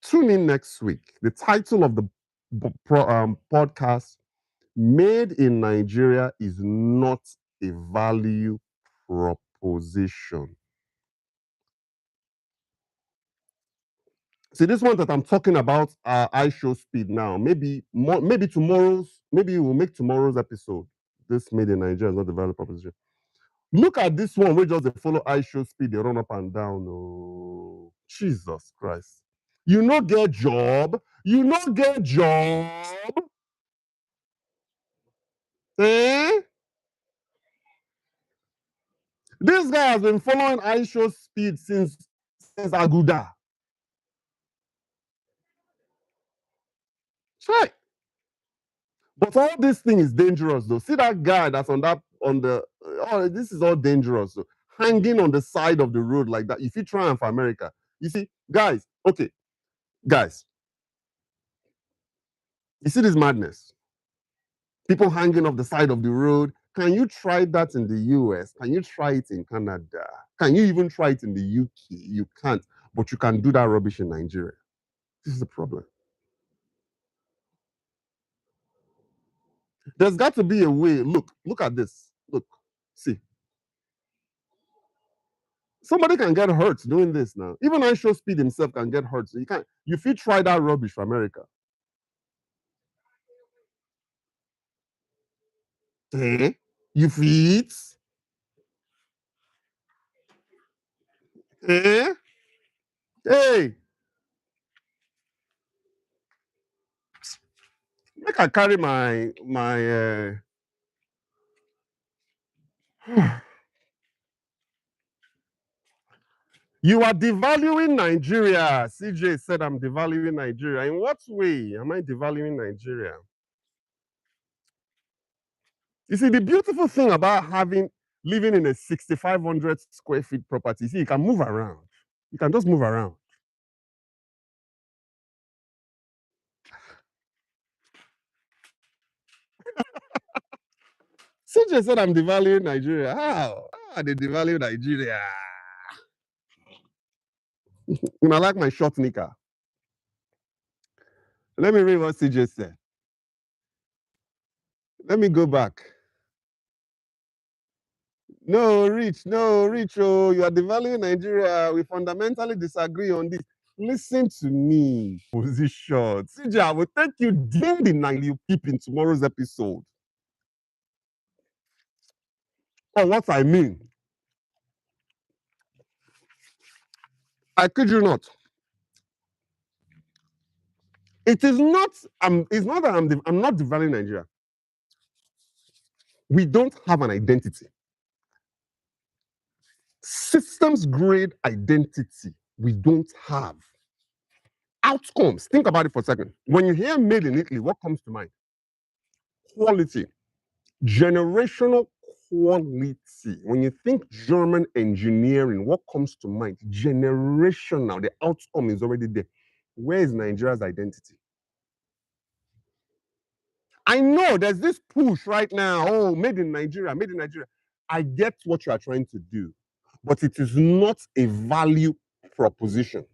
Tune in next week. The title of the podcast, Made in Nigeria, is not a value proposition. See, this one that I'm talking about, iShowSpeed now. Maybe tomorrow's, maybe we'll make tomorrow's episode. This Made in Nigeria is not the value proposition. Look at this one, we just they follow iShowSpeed, they run up and down. Oh, Jesus Christ. You not get job. You not get job. Eh? This guy has been following iShowSpeed since Aguda. Right. But all this thing is dangerous though. See that guy that's on the oh, this is all dangerous though. Hanging on the side of the road like that. If you try and for America, you see, guys, okay, guys, you see this madness. People hanging off the side of the road. Can you try that in the US? Can you try it in Canada? Can you even try it in the UK? You can't, but you can do that rubbish in Nigeria. This is the problem. There's got to be a way. Look at this. Look, see. Somebody can get hurt doing this now. Even iShowSpeed himself can get hurt. So you can't. You feel try that rubbish for America. Eh? You feet? Eh? Hey, make I carry my. You are devaluing Nigeria. CJ said I'm devaluing Nigeria. In what way am I devaluing Nigeria? You see, the beautiful thing about living in a 6,500 square feet property, see, you can move around. You can just move around. CJ said I'm devaluing Nigeria. How? How are they devalue Nigeria? And I like my short knicker. Let me read what CJ said. Let me go back. No, Rich, oh, you are devaluing Nigeria. We fundamentally disagree on this. Listen to me. Position. CJ, I will take you deep the night you keep in tomorrow's episode. Oh, what I mean. I kid you not. It is not, it's not that I'm not devaluing Nigeria. We don't have an identity. Systems grade identity, we don't have. Outcomes, think about it for a second. When you hear made in Italy, what comes to mind? Quality, generational quality. When you think German engineering, what comes to mind? Generational, the outcome is already there. Where is Nigeria's identity? I know there's this push right now. Oh, made in Nigeria, made in Nigeria. I get what you are trying to do, but it is not a value proposition.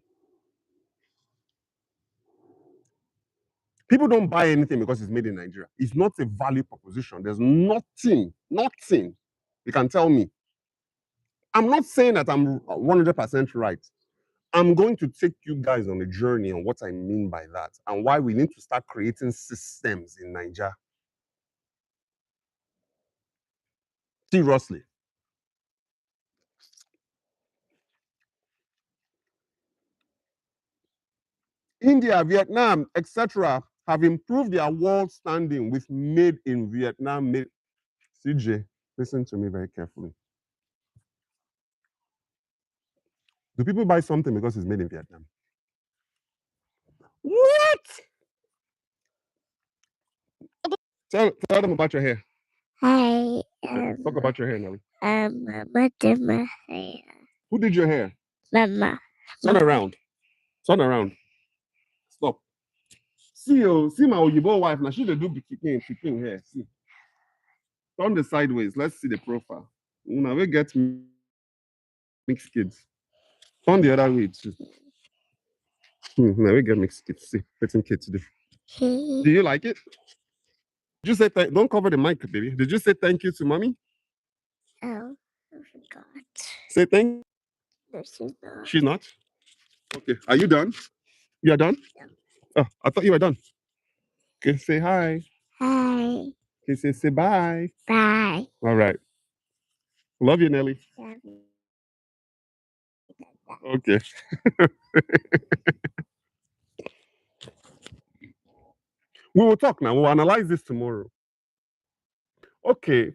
People don't buy anything because it's made in Nigeria. It's not a value proposition. There's nothing you can tell me. I'm not saying that I'm 100% right. I'm going to take you guys on a journey on what I mean by that and why we need to start creating systems in Nigeria. Seriously. India, Vietnam, etc., have improved their world standing with made in Vietnam. CJ, listen to me very carefully. Do people buy something because it's made in Vietnam? What? Tell them about your hair. Hi. Talk about your hair, Nelly. Mama did my hair. Who did your hair? Mama. Turn around. Turn around. Stop. See my Oyibo wife. Now she dey do picking hair. See. Turn the sideways. Let's see the profile. Now we get mixed kids. Turn the other way too. Now we get mixed kids. See, fitting kids do. Do you like it? Did you say don't cover the mic, baby? Did you say thank you to mommy? Oh, I forgot. Say thank you. No, she's not. She's not? Okay. Are you done? You are done? Yeah. Oh, I thought you were done. Okay, say hi. Hi. Okay, say bye. Bye. All right. Love you, Nelly. Love you. Okay. We will talk now. We'll analyze this tomorrow. Okay.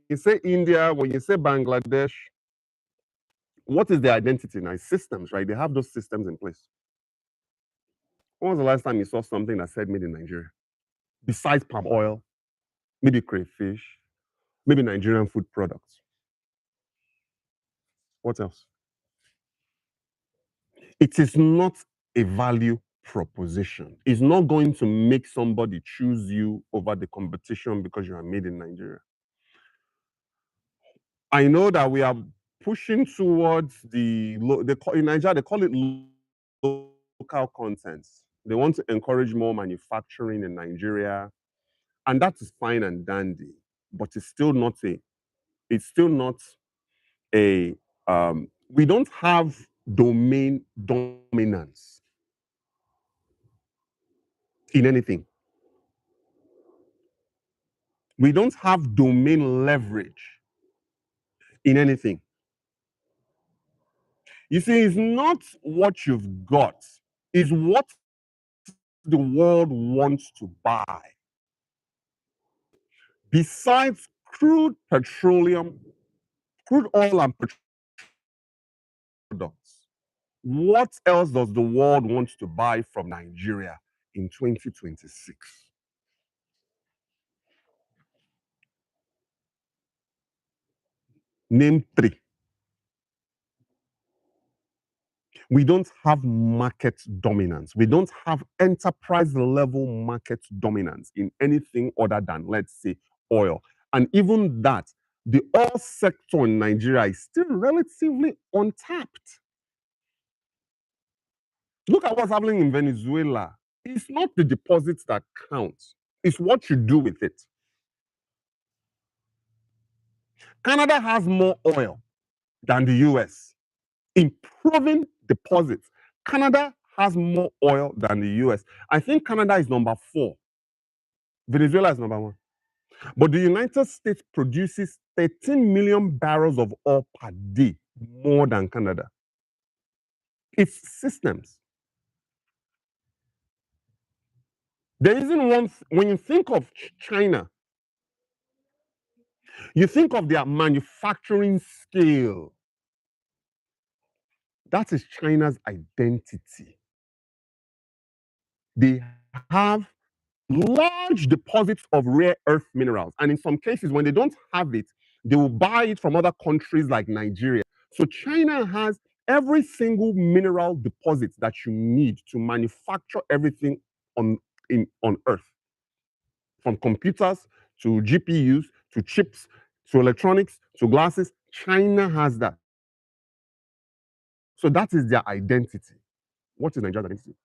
You say India, when you say Bangladesh, what is their identity now? It's systems, right? They have those systems in place. When was the last time you saw something that said made in Nigeria? Besides palm oil, maybe crayfish, maybe Nigerian food products. What else? It is not a value proposition. It's not going to make somebody choose you over the competition because you are made in Nigeria. I know that we are pushing towards in Nigeria, they call it local content. They want to encourage more manufacturing in Nigeria, and that is fine and dandy, but it's still not a we don't have domain dominance in anything. We don't have domain leverage in anything. You see, it's not what you've got, it's what the world wants to buy. Besides crude oil and petroleum products, what else does the world want to buy from Nigeria in 2026? Name three. We don't have market dominance. We don't have enterprise level market dominance in anything other than, let's say, oil. And even that, the oil sector in Nigeria is still relatively untapped. Look at what's happening in Venezuela. It's not the deposits that count, it's what you do with it. Canada has more oil than the US. In proven deposits, Canada has more oil than the US. I think Canada is number 4. Venezuela is number 1. But the United States produces 13 million barrels of oil per day, more than Canada. It's systems. There isn't one, when you think of China, you think of their manufacturing scale. That is China's identity. They have large deposits of rare earth minerals. And in some cases, when they don't have it, they will buy it from other countries like Nigeria. So China has every single mineral deposit that you need to manufacture everything on Earth. From computers to GPUs to chips to electronics to glasses, China has that. So that is their identity. What is Nigeria's identity?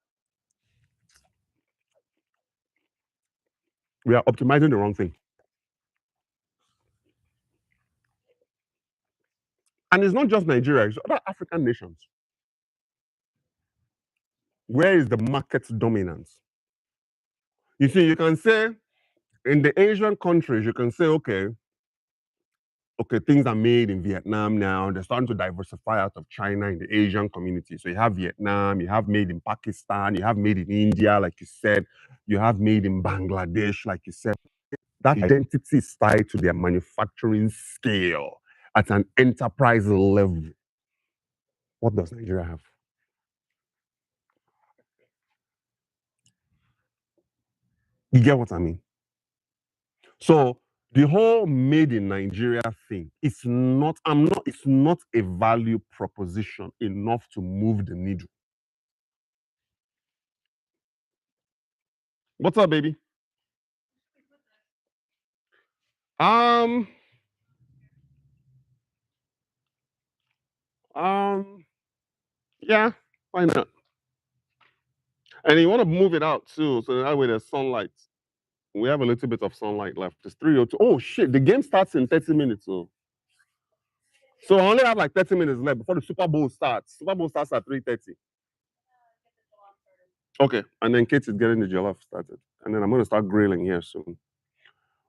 We are optimizing the wrong thing. And it's not just Nigeria, it's other African nations. Where is the market dominance? You see, you can say in the Asian countries, you can say, okay, things are made in Vietnam now. They're starting to diversify out of China in the Asian community. So you have Vietnam, you have made in Pakistan, you have made in India, like you said, you have made in Bangladesh, like you said. That identity is tied to their manufacturing scale at an enterprise level. What does Nigeria have? You get what I mean? So the whole made in Nigeria thing, it's not a value proposition enough to move the needle. What's up, baby? Um, um, yeah, why not? And you want to move it out too, so that way there's sunlight. We have a little bit of sunlight left. It's 3:02. Oh shit, the game starts in 30 minutes. So I only have like 30 minutes left before the Super Bowl starts. Super Bowl starts at 3:30. Okay, and then Kate is getting the jollof started. And then I'm gonna start grilling here soon.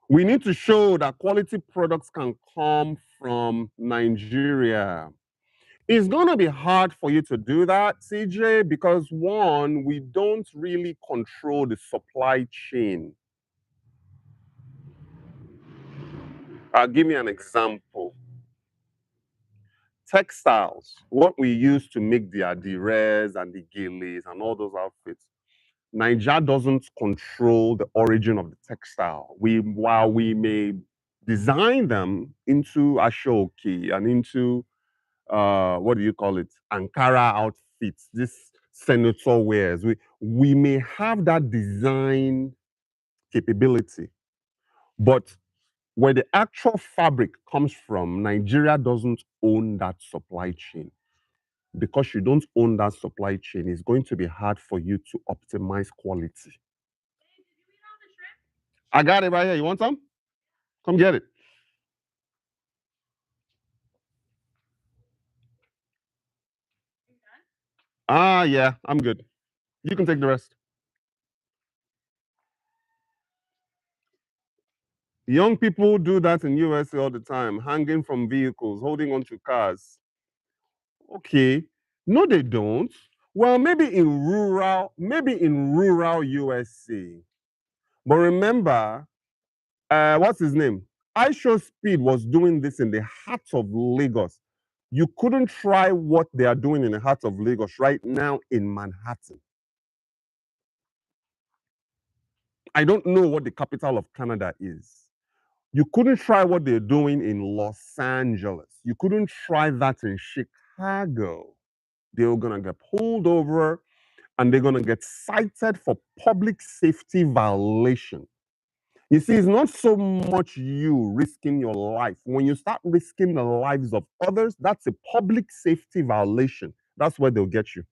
We need to show that quality products can come from Nigeria. It's gonna be hard for you to do that, CJ, because one, we don't really control the supply chain. I'll give you an example. Textiles, what we use to make the adires and the geles and all those outfits, Nigeria doesn't control the origin of the textile. While we may design them into Ashoki and into what do you call it, Ankara outfits, this senator wears, we may have that design capability, but where the actual fabric comes from, Nigeria doesn't own that supply chain. Because you don't own that supply chain, it's going to be hard for you to optimize quality. I got it right here. You want some? Come get it. Ah, yeah, I'm good. You can take the rest. Young people do that in USA all the time, hanging from vehicles, holding onto cars. Okay. No, they don't. Well, maybe in rural USA. But remember, what's his name? iShowSpeed was doing this in the heart of Lagos. You couldn't try what they are doing in the heart of Lagos right now in Manhattan. I don't know what the capital of Canada is. You couldn't try what they're doing in Los Angeles. You couldn't try that in Chicago. They're going to get pulled over and they're going to get cited for public safety violation. You see, it's not so much you risking your life. When you start risking the lives of others, that's a public safety violation. That's where they'll get you.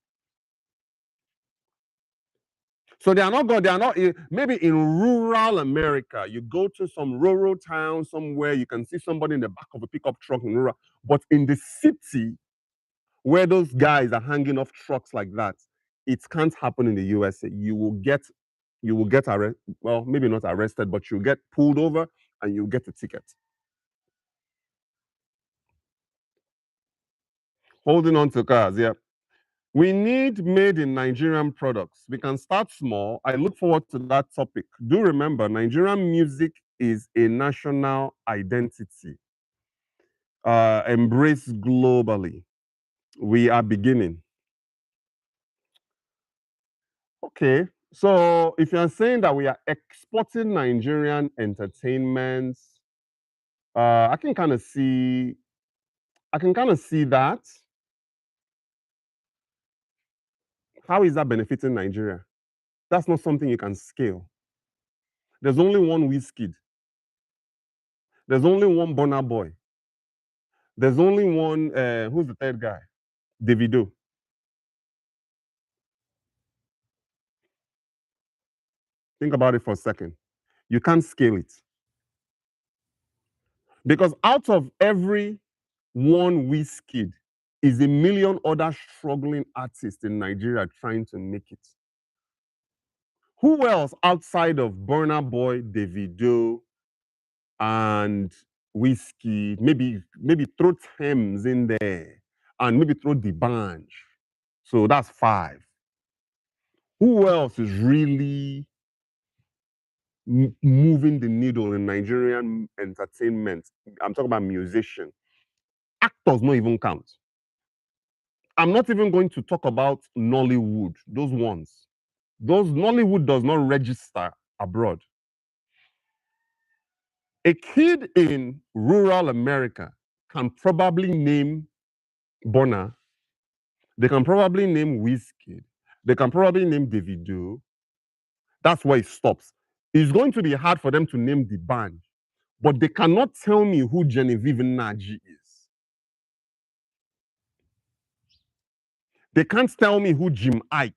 So they are not going, they are not, maybe in rural America, you go to some rural town somewhere, you can see somebody in the back of a pickup truck in rural, but in the city where those guys are hanging off trucks like that, it can't happen in the USA. You will get arrested, well, maybe not arrested, but you'll get pulled over and you'll get a ticket. Holding on to cars, yeah. We need made in Nigerian products. We can start small. I look forward to that topic. Do remember, Nigerian music is a national identity, embraced globally. We are beginning. Okay, so if you're saying that we are exporting Nigerian entertainment, I can kind of see, that. How is that benefiting Nigeria? That's not something you can scale. There's only one Wizkid. There's only one Burna Boy. There's only one, who's the third guy? Davido. Think about it for a second. You can't scale it. Because out of every one Wizkid is a million other struggling artists in Nigeria trying to make it. Who else outside of Burna Boy, Davido, and Whiskey? Maybe throw Thames in there, and maybe throw the Banj. So that's five. Who else is really moving the needle in Nigerian entertainment? I'm talking about musicians. Actors not even count. I'm not even going to talk about Nollywood, those ones. Those Nollywood does not register abroad. A kid in rural America can probably name Bonner. They can probably name Wizkid. They can probably name Davido. That's where it stops. It's going to be hard for them to name the band, but they cannot tell me who Genevieve Naji is. They can't tell me who Jim Ike.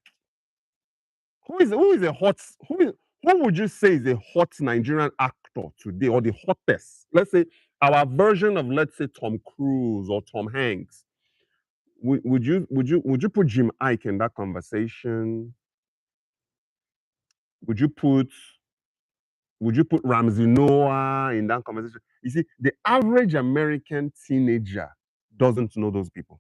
Who is a hot who would you say is a hot Nigerian actor today, or the hottest? Let's say our version of, let's say, Tom Cruise or Tom Hanks. Would you put Jim Ike in that conversation? Would you put Ramsey Noah in that conversation? You see, the average American teenager doesn't know those people.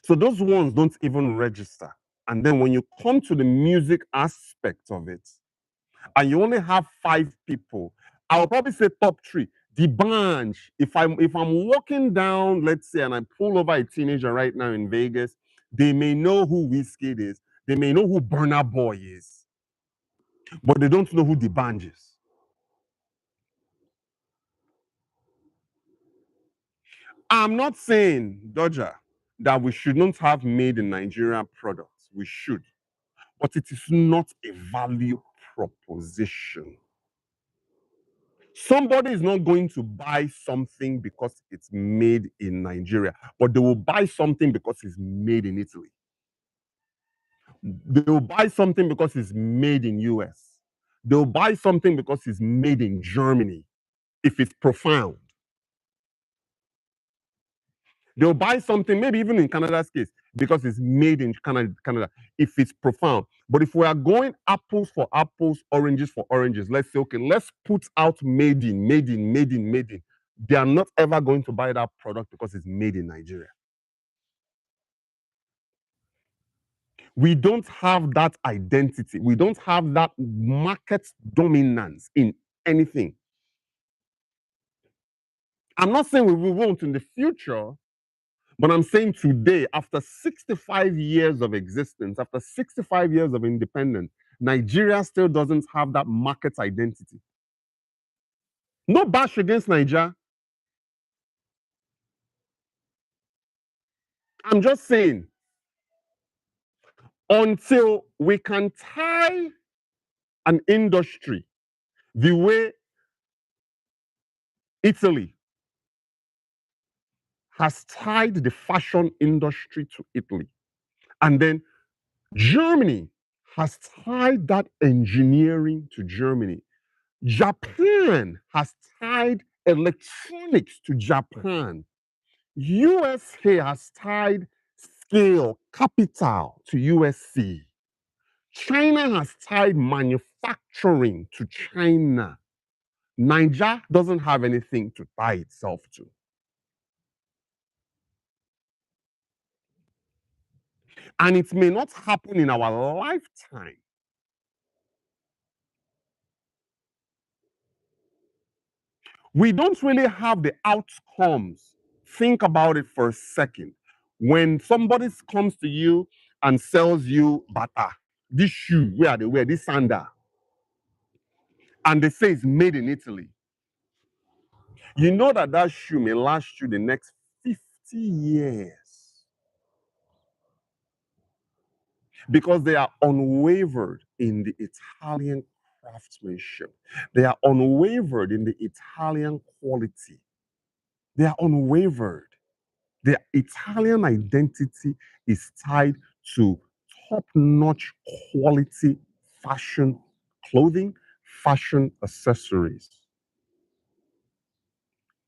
So those ones don't even register. And then when you come to the music aspect of it, and you only have 5 people, I'll probably say top 3. The bunch. If I'm walking down, let's say, and I pull over a teenager right now in Vegas, they may know who Wizkid is, they may know who Burna Boy is, but they don't know who the bunch is. I'm not saying, Dodger, that we should not have made in Nigeria products. We should, but it is not a value proposition. Somebody is not going to buy something because it's made in Nigeria, but they will buy something because it's made in Italy. They will buy something because it's made in US. They'll buy something because it's made in Germany, if it's profound. They'll buy something, maybe even in Canada's case, because it's made in Canada, if it's profound. But if we are going apples for apples, oranges for oranges, let's say, okay, let's put out made in. They are not ever going to buy that product because it's made in Nigeria. We don't have that identity. We don't have that market dominance in anything. I'm not saying we won't in the future, but I'm saying today, after 65 years of existence, after 65 years of independence, Nigeria still doesn't have that market identity. No bash against Nigeria. I'm just saying, until we can tie an industry the way Italy has tied the fashion industry to Italy, and then Germany has tied that engineering to Germany. Japan has tied electronics to Japan. USA has tied scale, capital to USC. China has tied manufacturing to China. Nigeria doesn't have anything to tie itself to. And it may not happen in our lifetime. We don't really have the outcomes. Think about it for a second. When somebody comes to you and sells you bata, this shoe, where they wear, this sandal, and they say it's made in Italy, you know that that shoe may last you the next 50 years because they are unwavered in the Italian craftsmanship. They are unwavered in the Italian quality. They are unwavered. The Italian identity is tied to top-notch quality fashion clothing, fashion accessories.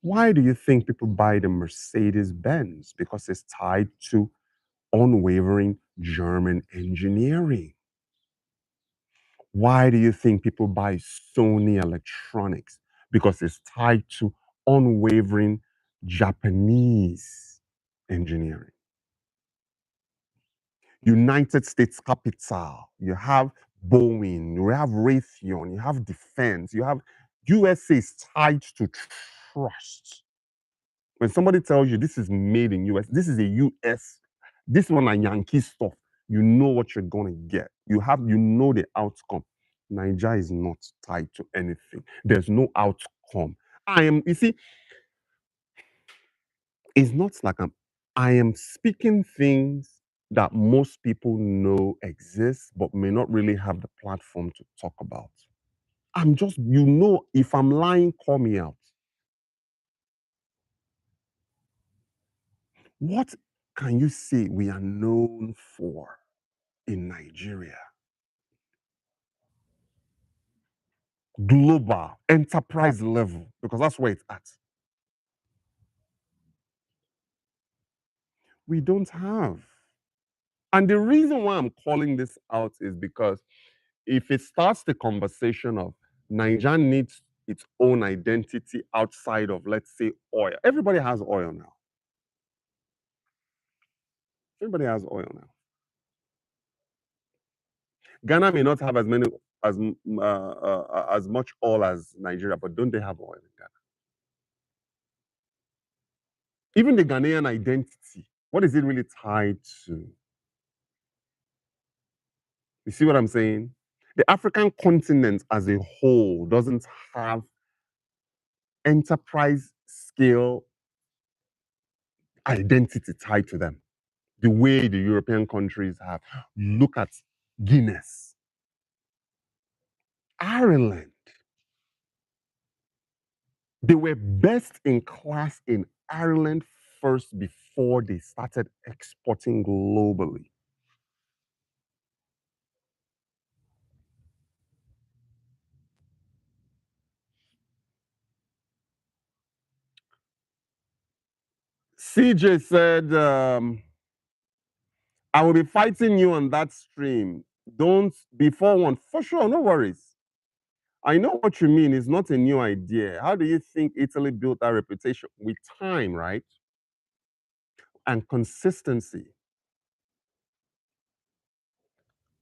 Why do you think people buy the Mercedes Benz? Because it's tied to unwavering German engineering. Why do you think people buy Sony electronics? Because it's tied to unwavering Japanese engineering. United States capital, you have Boeing, you have Raytheon, you have defense, you have USA is tied to trust. When somebody tells you this is made in US, this is a US, this one are Yankee stuff, you know what you're gonna get. You know the outcome. Nigeria is not tied to anything. There's no outcome. You see, it's not like I am speaking things that most people know exist, but may not really have the platform to talk about. I'm just, if I'm lying, call me out. What can you say we are known for in Nigeria? Global, enterprise level, because that's where it's at. We don't have. And the reason why I'm calling this out is because if it starts the conversation of Nigeria needs its own identity outside of, let's say, oil. Everybody has oil now. Everybody has oil now. Ghana may not have as much oil as Nigeria, but don't they have oil in Ghana? Even the Ghanaian identity, what is it really tied to? You see what I'm saying? The African continent as a whole doesn't have enterprise scale identity tied to them the way the European countries have. Look at Guinness, Ireland. They were best in class in Ireland first before they started exporting globally. CJ said, I will be fighting you on that stream. Don't be forewarned. For sure, no worries. I know what you mean. It's not a new idea. How do you think Italy built that reputation? With time, right? And consistency.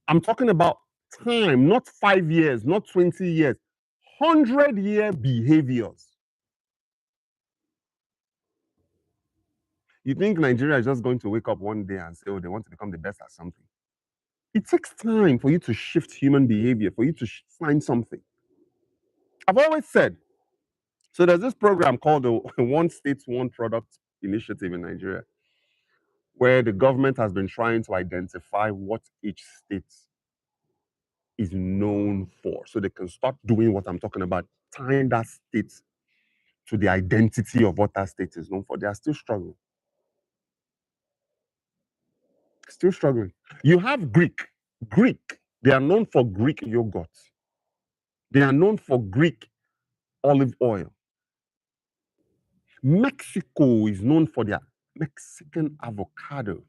I'm talking about time, not 5 years, not 20 years, 100-year behaviors. You think Nigeria is just going to wake up one day and say, oh, they want to become the best at something? It takes time for you to shift human behavior, for you to find something. I've always said, so there's this program called the One State, One Product initiative in Nigeria, where the government has been trying to identify what each state is known for, so they can start doing what I'm talking about, tying that state to the identity of what that state is known for. They are still struggling. Still struggling. You have Greek. Greek, they are known for Greek yogurt. They are known for Greek olive oil. Mexico is known for their Mexican avocado.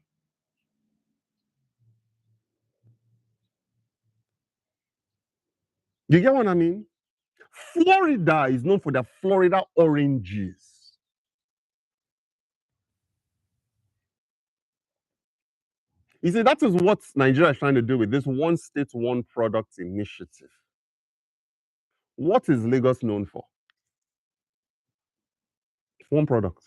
You get what I mean? Florida is known for their Florida oranges. You see, that is what Nigeria is trying to do with this one state, one product initiative. What is Lagos known for? One product.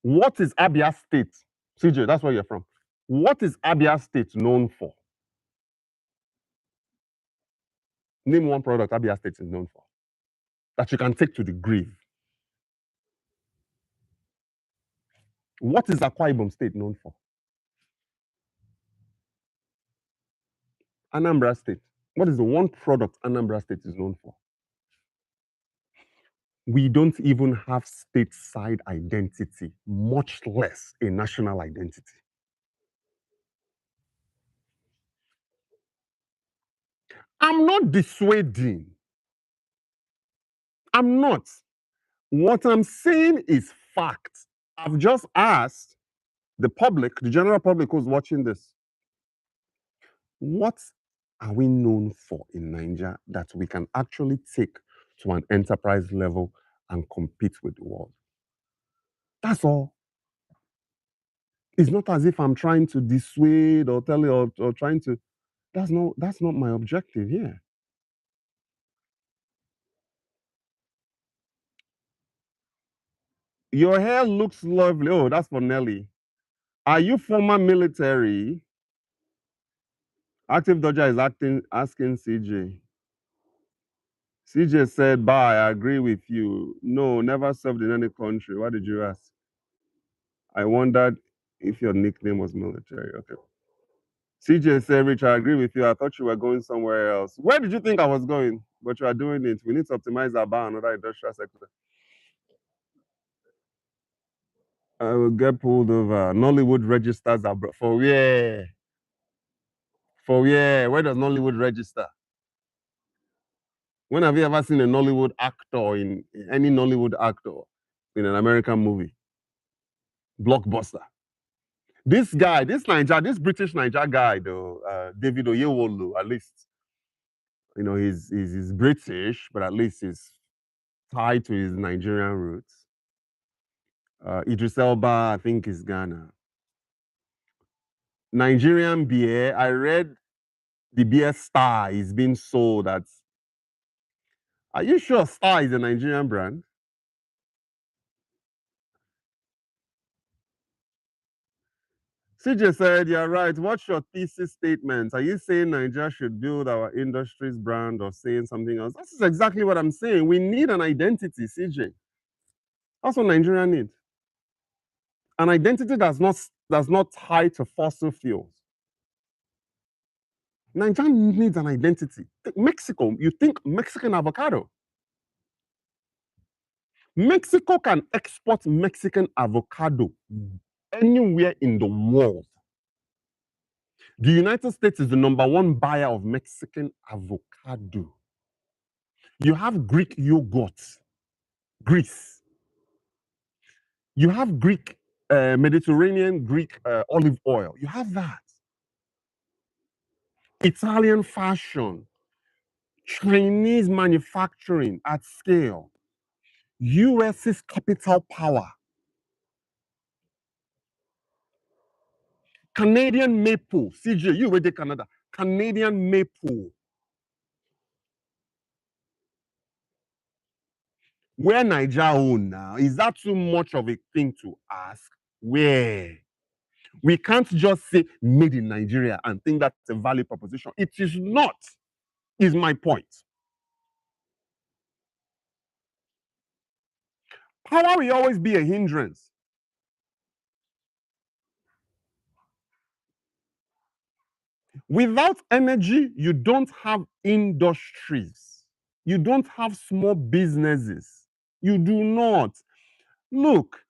What is Abia State? CJ, that's where you're from. What is Abia State known for? Name one product Abia State is known for that you can take to the grave. What is Akwa Ibom State known for? Anambra State. What is the one product Anambra State is known for? We don't even have stateside identity, much less a national identity. I'm not dissuading. I'm not. What I'm saying is fact. I've just asked the public, the general public who's watching this, what are we known for in Nigeria that we can actually take to an enterprise level and compete with the world? That's all. It's not as if I'm trying to dissuade or tell you or trying to. That's not my objective here. Your hair looks lovely. Oh, that's for Nelly. Are you former military? Active Dodger is asking CJ. CJ said, bye, I agree with you. No, never served in any country. Why did you ask? I wondered if your nickname was military. Okay. CJ said, Rich, I agree with you. I thought you were going somewhere else. Where did you think I was going? But you are doing it. We need to optimize our bar another industrial sector. I will get pulled over. Nollywood registers are for where? For where? Where does Nollywood register? When have you ever seen a Nollywood actor in any Nollywood actor in an American movie? Blockbuster. This guy, this British Niger guy, though, David Oyewolu, at least, you know, he's British, but at least he's tied to his Nigerian roots. Idris Elba, I think, is Ghana. Nigerian beer, I read the beer Star is being sold at. Are you sure Star is a Nigerian brand? CJ said, you're right. What's your thesis statement? Are you saying Nigeria should build our industry's brand or saying something else? This is exactly what I'm saying. We need an identity, CJ. That's what Nigeria needs. An identity that's not tied to fossil fuels. Nigeria needs an identity. Mexico, you think Mexican avocado. Mexico can export Mexican avocado anywhere in the world. The United States is the #1 buyer of Mexican avocado. You have Greek yogurt, Greece. You have Greek, Mediterranean Greek olive oil. You have that. Italian fashion, Chinese manufacturing at scale, US's capital power, Canadian maple. CJ, you were in Canada. Canadian maple. Where Nigeria own now? Is that too much of a thing to ask? Where? We can't just say made in Nigeria and think that's a valid proposition. It is not, is my point. Power will always be a hindrance. Without energy, you don't have industries. You don't have small businesses. You do not. Look,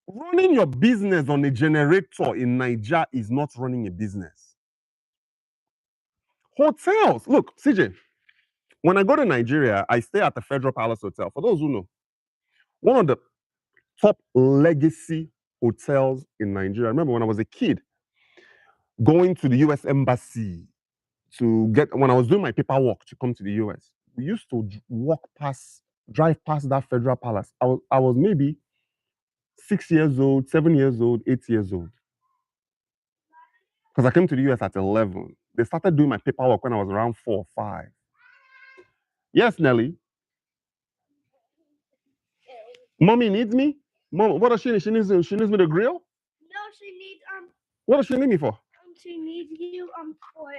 running your business on a generator in Nigeria is not running a business. Hotels, look, CJ, when I go to Nigeria, I stay at the Federal Palace Hotel. For those who know, one of the top legacy hotels in Nigeria. I remember when I was a kid, going to the US Embassy when I was doing my paperwork to come to the US, we used to drive past that Federal Palace. I was maybe 6 years old, 7 years old, 8 years old. Because I came to the US at 11. They started doing my paperwork when I was around 4 or 5. Yes, Nelly. Mommy needs me? Mom, what does she need? She needs me to grill? No, she needs What does she need me for? She needs you for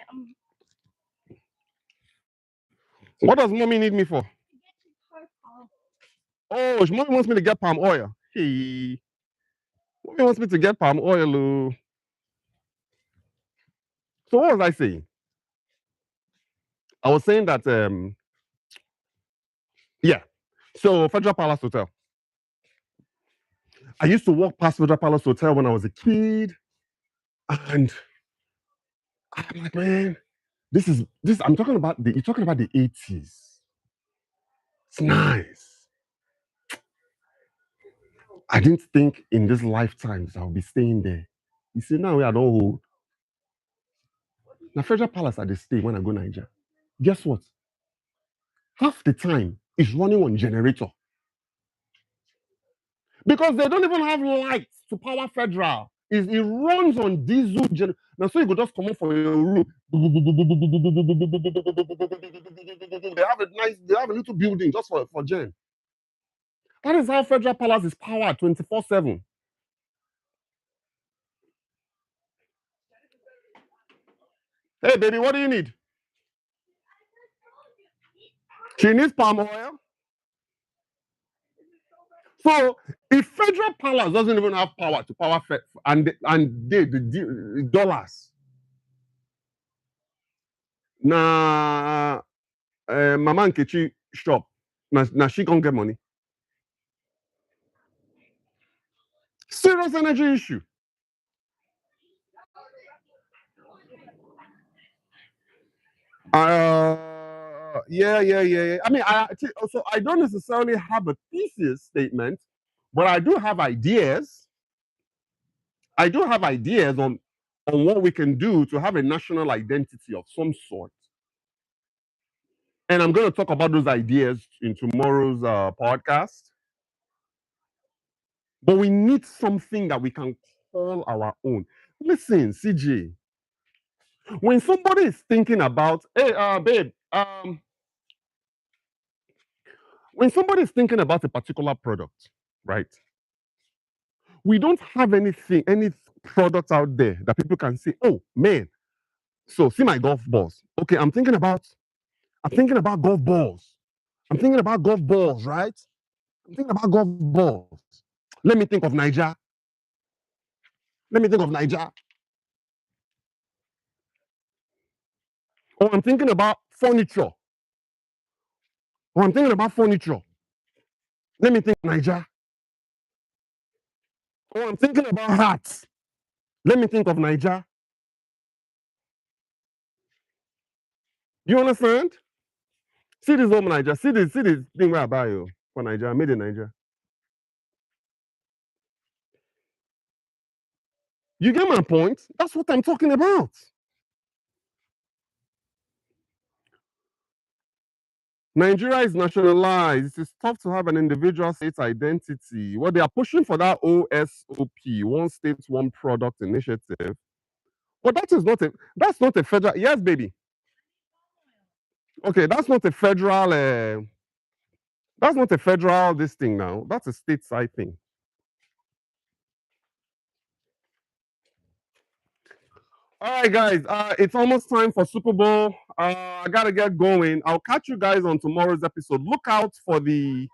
What does mommy need me for? Oh, mommy wants me to get palm oil. Hey. Mommy wants me to get palm oil. So what was I saying? I was saying that yeah. So Federal Palace Hotel. I used to walk past Federal Palace Hotel when I was a kid, and I'm like, man, this. I'm talking about you're talking about the 80s. It's nice. I didn't think in this lifetimes I'll be staying there. You see, now we are don't hold. Now Federal Palace at the stay when I go Niger. Guess what? Half the time it's running on generator. Because they don't even have lights to power Federal. It runs on diesel generator. Now, so you could just come up from your room. They have a little building just for gen. That is how Federal Palace is powered 24/7. Hey, baby, what do you need? She needs palm oil. So if Federal Palace doesn't even have power to power the dollars, na Mama Nkechi shop, na she can't get money. Serious energy issue. Yeah. I mean, I don't necessarily have a thesis statement, but I do have ideas. I do have ideas on what we can do to have a national identity of some sort. And I'm going to talk about those ideas in tomorrow's podcast. But we need something that we can call our own. Listen, CJ, when somebody is thinking about, hey, babe, when somebody is thinking about a particular product, right? We don't have any product out there that people can say, oh man, so see my golf balls. Okay, I'm thinking about golf balls. I'm thinking about golf balls, right? I'm thinking about golf balls. Let me think of Niger. Let me think of Niger. Or I'm thinking about furniture. Or I'm thinking about furniture. Let me think of Niger. Or I'm thinking about hats. Let me think of Niger. You understand? See this home Niger. See this thing where I buy you for Niger. Made in Niger. You get my point? That's what I'm talking about. Nigeria is nationalized. It's tough to have an individual state identity. Well, they are pushing for that OSOP, one state, one product initiative. But that's not a federal. Yes, baby. Okay, that's not a federal. That's not a federal this thing now. That's a state side thing. All right, guys. It's almost time for Super Bowl. I gotta get going. I'll catch you guys on tomorrow's episode. Look out for the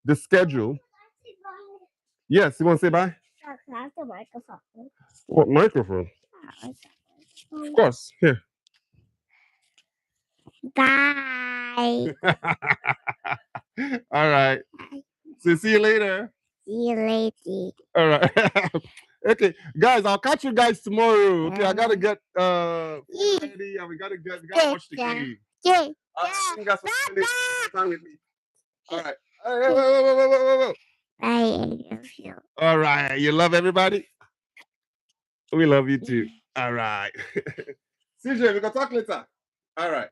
the schedule. Yes, you want to say bye? That's the microphone. What microphone? Of course. Here. Bye. All right. So see you later. See you later. All right. Okay, guys, I'll catch you guys tomorrow. Okay, I gotta get ready and we gotta watch the game. Yeah. Thank you guys for spending time with me. All right. Wait. I love you. All right. You love everybody? We love you too. All right. CJ, we can talk later. All right.